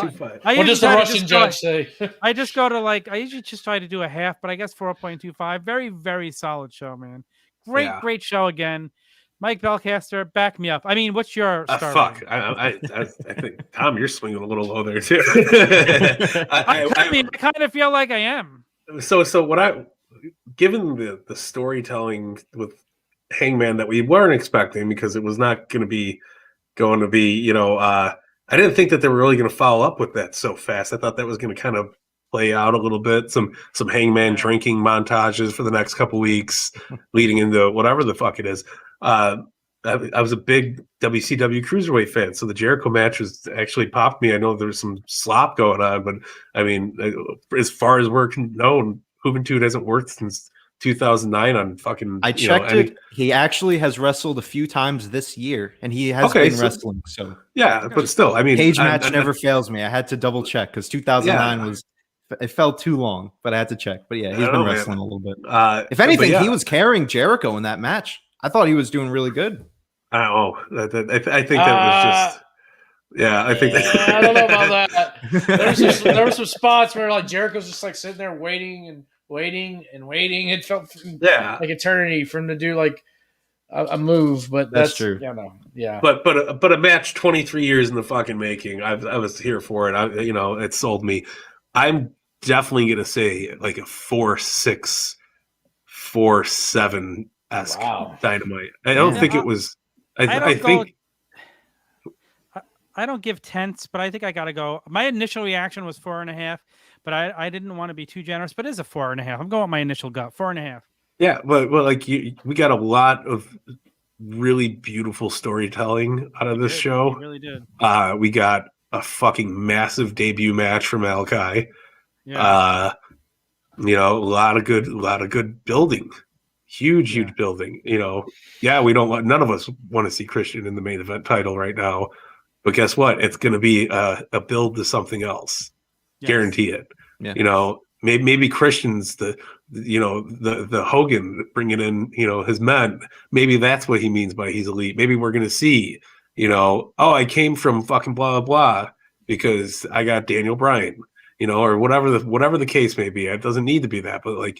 Russian judge say? I just go to I usually just try to do a half, but I guess 4.25. Very, very solid show, man. Great show again. Mike Belcaster, back me up. I mean, what's your star? Fuck. I think Tom, you're swinging a little low there too. I kind of feel like I am. So what given the storytelling with Hangman that we weren't expecting, because it was not going to be, I didn't think that they were really going to follow up with that so fast. I thought that was going to kind of play out a little bit. Some Hangman drinking montages for the next couple weeks, leading into whatever the fuck it is. I was a big WCW Cruiserweight fan, so the Jericho match was actually popped me. I know there was some slop going on, but I mean, as far as we're known, Juventud hasn't worked since 2009 on fucking. I checked it. He actually has wrestled a few times this year, and he has been wrestling. So yeah, but still, I mean, cage match never fails me. I had to double check because 2009 it felt too long, but I had to check. But yeah, he's been wrestling a little bit. If anything, he was carrying Jericho in that match. I thought he was doing really good. I think that was just. Yeah, I think. I don't know about that. There were some spots where Jericho's just sitting there waiting and waiting. It felt like eternity for him to do a move, but that's true. Yeah. But a match 23 years in the fucking making. I was here for it. It sold me. I'm definitely gonna say a 4.6, 4.7 esque Dynamite. I don't think it was. I think. I don't give tenths, but I think I gotta go. My initial reaction was 4.5. But I didn't want to be too generous, but it is a 4.5. I'm going with my initial gut, 4.5. Yeah, but we got a lot of really beautiful storytelling out of this show. We really did. We got a fucking massive debut match from Malakai. Yeah. A lot of good building. Huge building. None of us want to see Christian in the main event title right now. But guess what? It's going to be a build to something else. Yes. Guarantee it. Yeah. Maybe Christian's the Hogan bringing in his men. Maybe that's what he means by he's elite. Maybe we're gonna see I came from fucking blah blah blah because I got Daniel Bryan, or whatever the case may be. It doesn't need to be that, but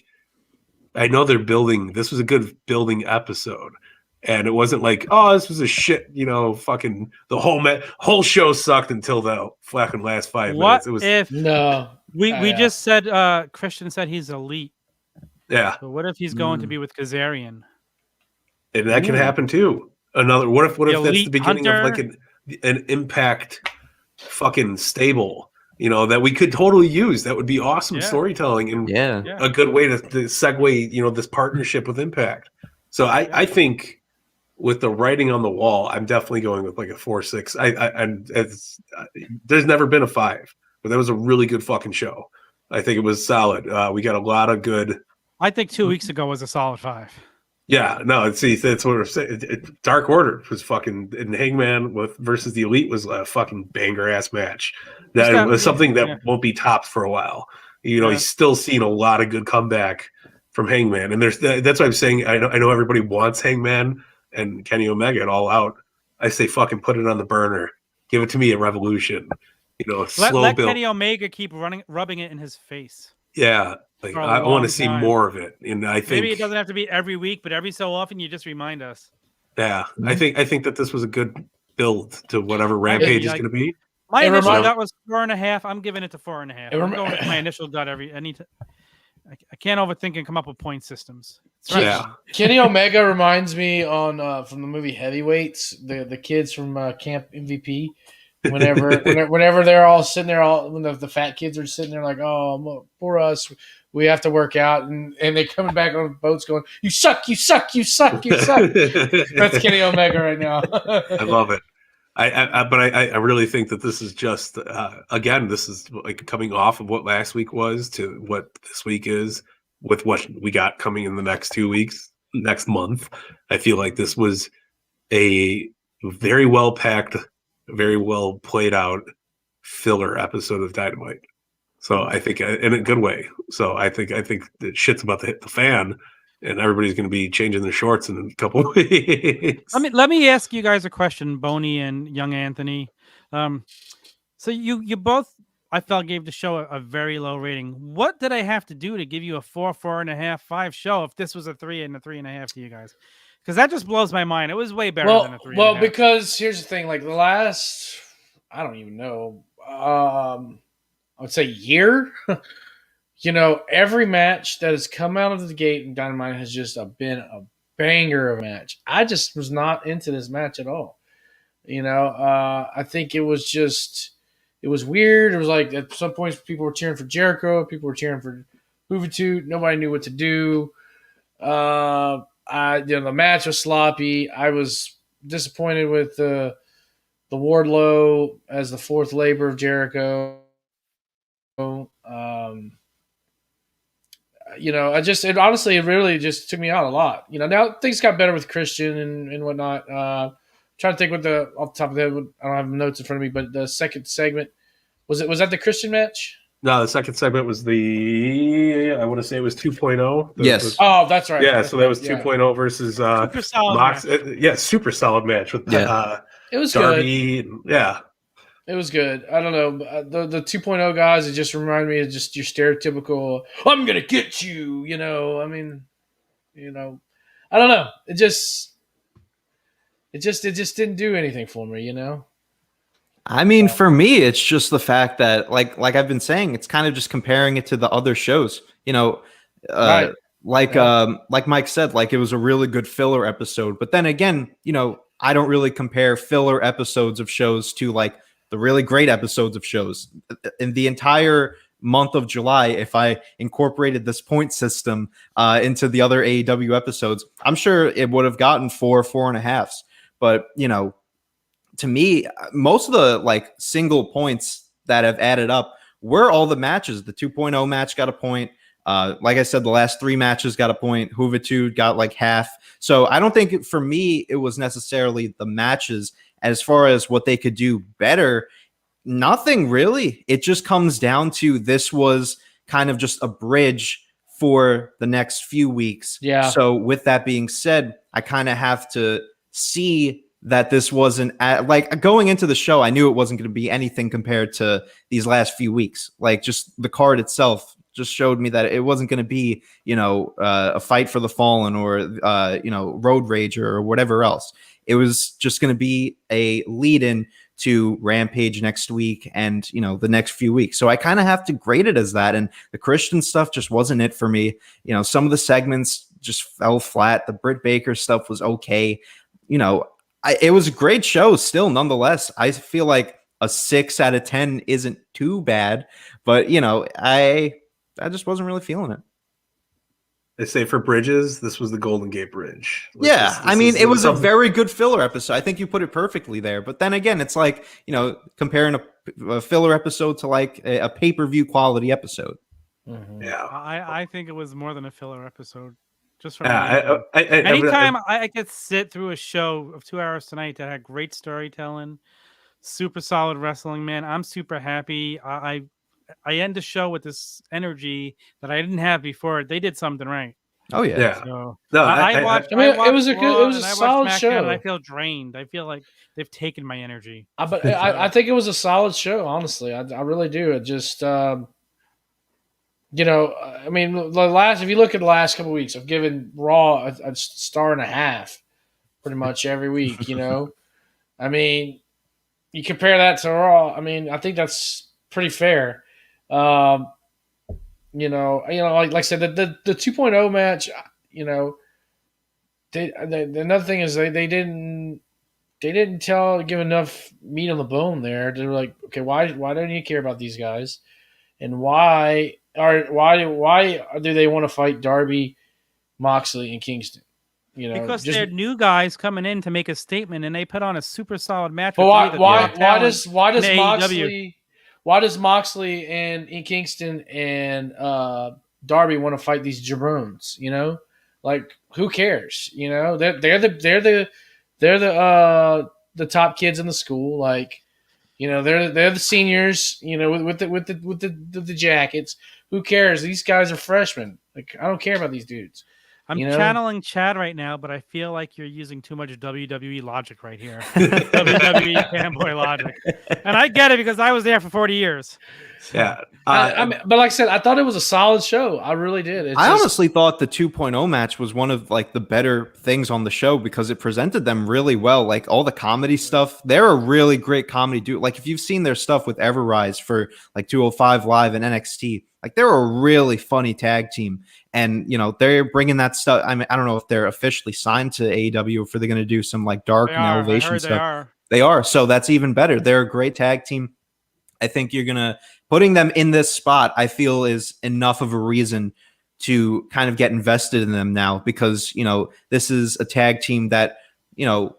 I know they're building. This was a good building episode. And it wasn't this was a shit, fucking the whole show sucked until the fucking last 5 minutes. It was no. We just said Christian said he's elite. Yeah. So what if he's going to be with Kazarian? And that can happen too. What if that's the beginning Hunter? of like an Impact fucking stable, that we could totally use. That would be awesome storytelling and a good way to segue, this partnership with Impact. So I think with the writing on the wall, I'm definitely going with like a 4-6. There's never been a 5, but that was a really good fucking show. I think it was solid. We got a lot of good. I think 2 weeks ago was a solid 5. Yeah, no, see, that's what we're saying. Dark Order was fucking, and Hangman versus the Elite was a fucking banger ass match. That was something that won't be topped for a while. He's still seeing a lot of good comeback from Hangman, and that's why I'm saying I know everybody wants Hangman and Kenny Omega All Out. I say fucking put it on the burner. Give it to me at Revolution. Let Kenny Omega keep rubbing it in his face. Yeah. Like, I want to see more of it, and I think maybe it doesn't have to be every week, but every so often you just remind us. Yeah, I think that this was a good build to whatever Rampage is going to be. My initial gut was 4.5. I'm giving it to 4.5. I'm going with my initial gut I can't overthink and come up with point systems. Right. Yeah, Kenny Omega reminds me from the movie Heavyweights, the kids from Camp MVP. Whenever they're all sitting there, when the fat kids are sitting there like, oh, for us, we have to work out, and they're coming back on boats going, you suck, you suck, you suck, you suck. That's Kenny Omega right now. I love it. I really think that this is just again, this is like coming off of what last week was to what this week is with what we got coming in the next 2 weeks, next month. I feel like this was a very well packed, very well played out filler episode of Dynamite. So I think in a good way. So I think that shit's about to hit the fan, and everybody's going to be changing their shorts in a couple of weeks. Let me ask you guys a question, Boney and Young Anthony. So you both, I felt, gave the show a very low rating. What did I have to do to give you a 4, 4.5, 5 show if this was a 3 and a 3.5 to you guys? Because that just blows my mind. It was way better than a 3. Well, because here's the thing: like the last, I don't even know. I would say year. Every match that has come out of the gate in Dynamite has just been a banger of a match. I just was not into this match at all. I think it was weird. It was like at some points people were cheering for Jericho, people were cheering for Juventud. Nobody knew what to do. The match was sloppy. I was disappointed with the Wardlow as the fourth labor of Jericho. It really just took me out a lot. Now things got better with Christian and whatnot. Trying to think off the top of the head. I don't have notes in front of me, but the second segment was that the Christian match? No, the second segment was I want to say it was 2.0. Yes. Oh, that's right. Yeah, so that was 2.0 versus super solid Mox. Super solid match with it was Darby. Good. Yeah. It was good. I don't know. The 2.0 guys, it just reminded me of just your stereotypical, I'm going to get you, I don't know. It just didn't do anything for me, I mean, for me, it's just the fact that like I've been saying, it's kind of just comparing it to the other shows, right. Like Mike said, like it was a really good filler episode. But then again, I don't really compare filler episodes of shows to like the really great episodes of shows. In the entire month of July, if I incorporated this point system into the other AEW episodes, I'm sure it would have gotten 4, 4.5. But, to me, most of the like single points that have added up were all the matches. The 2.0 match got a point. Like I said, the last 3 matches got a point. Juventud got like half. So I don't think for me, it was necessarily the matches. As far as what they could do better, nothing really. It just comes down to this was kind of just a bridge for the next few weeks. Yeah. So with that being said, I kind of have to see that this wasn't like going into the show. I knew it wasn't going to be anything compared to these last few weeks. Like just the card itself just showed me that it wasn't going to be, a fight for the fallen or, Road Rager or whatever else. It was just going to be a lead in to Rampage next week and, the next few weeks. So I kind of have to grade it as that. And the Christian stuff just wasn't it for me. Some of the segments just fell flat. The Britt Baker stuff was okay. It was a great show still, nonetheless. I feel like a 6 out of 10 isn't too bad, but I just wasn't really feeling it. I say for bridges, this was the Golden Gate Bridge. It was a very good filler episode. I think you put it perfectly there. But then again, it's like, comparing a filler episode to like a pay-per-view quality episode. Mm-hmm. Yeah. I think it was more than a filler episode. Just from anytime I could sit through a show of 2 hours tonight that had great storytelling, super solid wrestling, man, I'm super happy. I end the show with this energy that I didn't have before. They did something right. Oh yeah. So, no, I watched. It was a solid show. And I feel drained. I feel like they've taken my energy. But I think it was a solid show. Honestly, I really do. It just, if you look at the last couple of weeks, I've given Raw a 1.5 stars pretty much every week. You compare that to Raw. I think that's pretty fair. Like I said, the 2.0 match, another thing is they didn't give enough meat on the bone there. They're like, okay, why don't you care about these guys, and why do they want to fight Darby, Moxley, and Kingston? Because they're new guys coming in to make a statement, and they put on a super solid match. But why does Moxley and Kingston and Darby want to fight these jabroons? Like, who cares? They're the top kids in the school. Like, they're the seniors. With the jackets. Who cares? These guys are freshmen. Like, I don't care about these dudes. I'm channeling Chad right now, but I feel like you're using too much WWE logic right here. WWE fanboy logic. And I get it because I was there for 40 years. Yeah. But like I said, I thought it was a solid show. I really did. Honestly thought the 2.0 match was one of like the better things on the show because it presented them really well. Like all the comedy stuff, they're a really great comedy dude. Like if you've seen their stuff with Everrise for like 205 Live and NXT, like they're a really funny tag team. And, they're bringing that stuff. I don't know if they're officially signed to AEW or if they're going to do some like dark and elevation stuff. They are. So that's even better. They're a great tag team. I think putting them in this spot, I feel is enough of a reason to kind of get invested in them now because, this is a tag team that,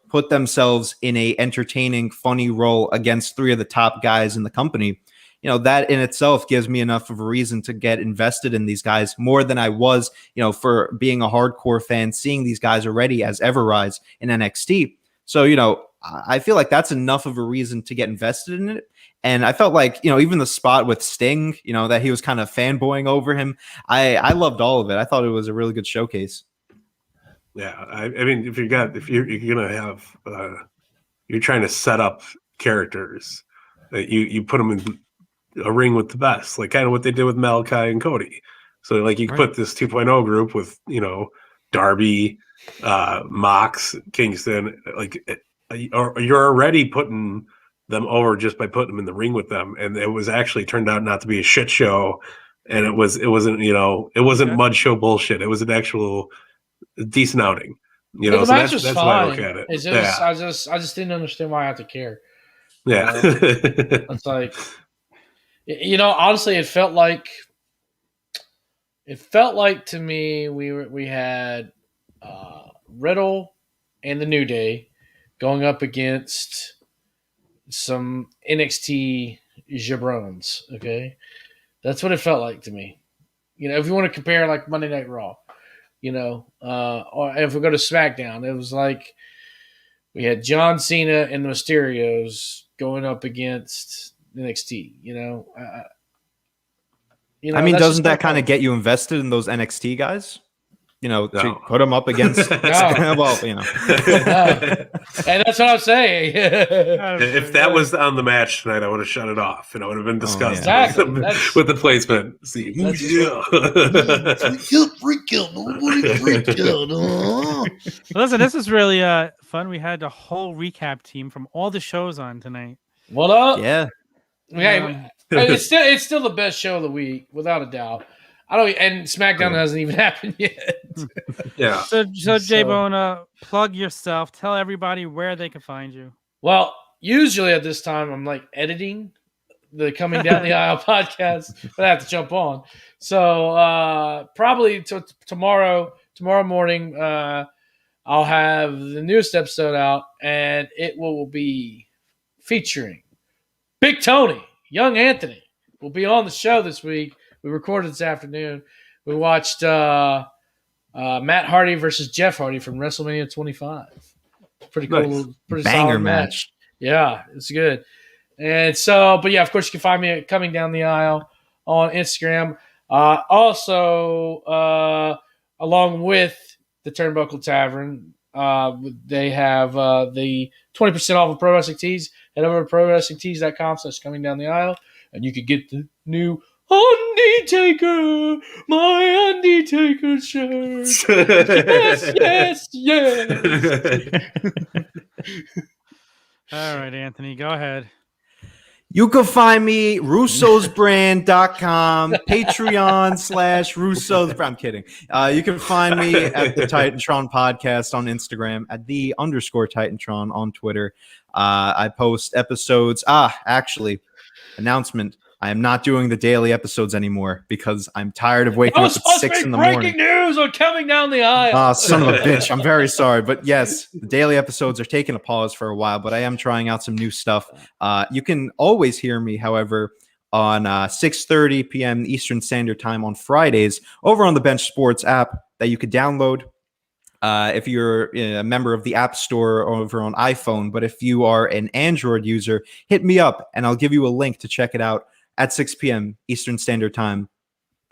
put themselves in a entertaining, funny role against 3 of the top guys in the company. That in itself gives me enough of a reason to get invested in these guys more than I was, for being a hardcore fan, seeing these guys already as Everrise in NXT. So, I feel like that's enough of a reason to get invested in it. And I felt like, even the spot with Sting, that he was kind of fanboying over him. I loved all of it. I thought it was a really good showcase. Yeah. I mean, if you're going to have, you're trying to set up characters that you put them in a ring with the best, like kind of what they did with Malakai and Cody. So like you put this 2.0 group with, Darby, Mox, Kingston, like you're already putting them over just by putting them in the ring with them. And it was actually turned out not to be a shit show. And it wasn't mud show bullshit. It was an actual decent outing. The match was fine. Why I look at it. It's just, I just didn't understand why I have to care. Yeah. It's like, honestly, it felt like to me we had Riddle and the New Day going up against some NXT jabrones. Okay, that's what it felt like to me. If you want to compare like Monday Night Raw, or if we go to SmackDown, it was like we had John Cena and the Mysterios going up against NXT. Doesn't that kind of get you invested in those NXT guys? To put them up against. Well, and that's what I'm saying. If that was on the match tonight, I would have shut it off, and I would have been disgusted with the placement. See, Listen, this is really fun. We had a whole recap team from all the shows on tonight. What up? Yeah. Okay, it's still the best show of the week, without a doubt. And SmackDown hasn't even happened yet. Yeah. So J-Bone, plug yourself. Tell everybody where they can find you. Well, usually at this time, I'm like editing the Coming Down the Aisle podcast, but I have to jump on. So probably tomorrow morning, I'll have the newest episode out, and it will be featuring Big Tony, Young Anthony will be on the show this week. We recorded this afternoon. We watched Matt Hardy versus Jeff Hardy from WrestleMania 25. Pretty cool, nice. pretty banger solid match. Yeah, it's good. And so, but yeah, of course, you can find me at Coming Down the Aisle on Instagram. Also, along with the Turnbuckle Tavern, they have the 20% off of Pro Wrestling Tees. Head over to prowrestlingtees.com/coming down the aisle, and you can get the new Undertaker, my Undertaker shirt. Yes. All right, Anthony, go ahead. You can find me russosbrand.com, Patreon/Russos. I'm kidding. You can find me at the Titantron podcast on Instagram, at the _Titantron on Twitter. I post episodes. Actually, announcement. I am not doing the daily episodes anymore because I'm tired of waking up at 6 in the morning. Breaking news on Coming Down the Aisle. Son of a bitch. I'm very sorry. But yes, the daily episodes are taking a pause for a while, but I am trying out some new stuff. You can always hear me, however, on 6:30 p.m. Eastern Standard Time on Fridays over on the Bench Sports app that you could download. If you're a member of the App Store over on iPhone, but if you are an Android user, hit me up and I'll give you a link to check it out at 6 p.m. Eastern Standard Time,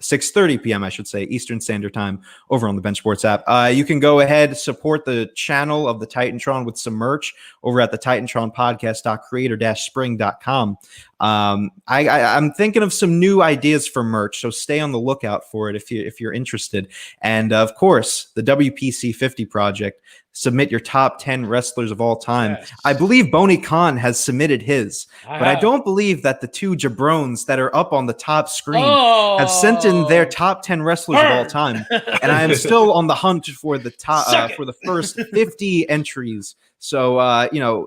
6:30 p.m. I should say, Eastern Standard Time over on the Bench Sports app. You can go ahead, support the channel of the Titantron with some merch over at the TitantronPodcast.creator-spring.com. I'm thinking of some new ideas for merch, so stay on the lookout for it if you're interested. And of course, the WPC 50 project. Submit your top 10 wrestlers of all time. Yes. I believe Boney Khan has submitted his, but I don't believe that the two jabrones that are up on the top screen have sent in their top 10 wrestlers of all time. And I am still on the hunt for the top for the first 50 entries. So,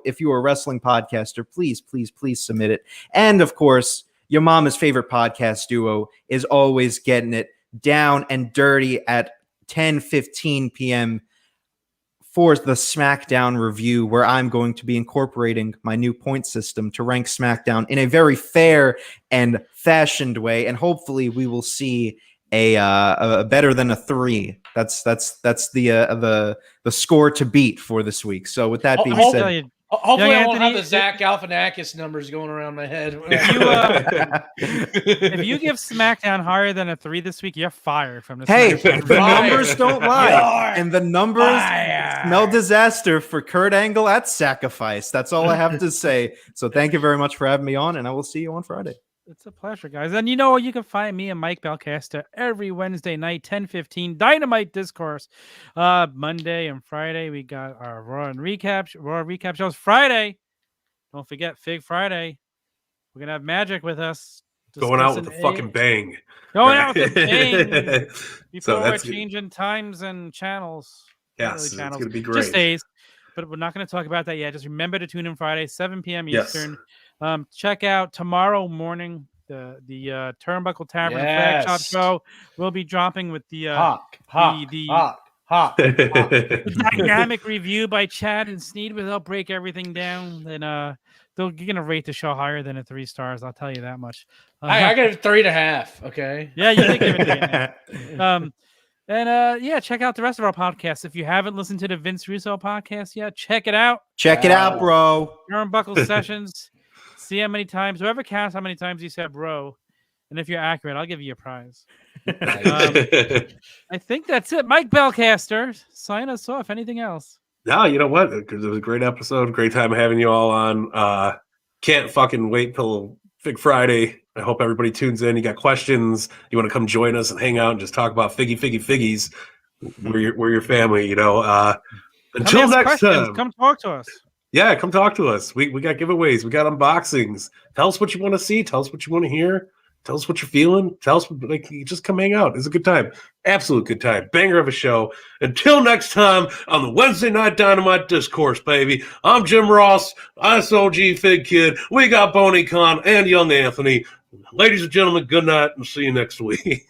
if you are a wrestling podcaster, please submit it. And of course, your mama's favorite podcast duo is always getting it down and dirty at 10:15 p.m. for the SmackDown review, where I'm going to be incorporating my new point system to rank SmackDown in a very fair and fashioned way, and hopefully we will see a better than a 3. That's the score to beat for this week. So with that being said, hopefully I won't have the Zach Galifianakis numbers going around my head. If you give SmackDown higher than a 3 this week, you're fired from the SmackDown. The numbers don't lie. And the numbers smell disaster for Kurt Angle at Sacrifice. That's all I have to say. So thank you very much for having me on, and I will see you on Friday. It's a pleasure, guys. And you know what? You can find me and Mike Belcaster every Wednesday night, 10:15, Dynamite Discourse. Monday and Friday, we got our Raw recap shows. Friday, don't forget Fig Friday. We're going to have Magic with us. Going out with a fucking bang. Going out with a bang. Before we're changing times and channels. Yes, it's going to be great. Just days. But we're not going to talk about that yet. Just remember to tune in Friday, 7 p.m. Eastern. Check out tomorrow morning the Turnbuckle Tavern Flagship show. We'll be dropping with the dynamic review by Chad and Sneed, where they'll break everything down. And you're gonna rate the show higher than a 3 stars. I'll tell you that much. I got it 3.5. Okay. Yeah, you did give it 3.5. And check out the rest of our podcasts. If you haven't listened to the Vince Russo podcast yet, check it out. Check it out, bro. Turnbuckle Sessions. See how many times, whoever counts how many times you said bro, and if you're accurate, I'll give you a prize. I think that's it. Mike Belcaster, sign us off. Anything else? No, you know what? It was a great episode. Great time having you all on. Can't fucking wait till Fig Friday. I hope everybody tunes in. You got questions? You want to come join us and hang out and just talk about figgies? We're your family, Until next time. Come talk to us. Yeah, come talk to us. We got giveaways. We got unboxings. Tell us what you want to see. Tell us what you want to hear. Tell us what you're feeling. Tell us, like, just come hang out. It's a good time. Absolute good time. Banger of a show. Until next time on the Wednesday Night Dynamite Discourse, baby. I'm Jim Ross, ISOG Fig Kid. We got Boney Khan and Young Anthony. Ladies and gentlemen, good night and see you next week.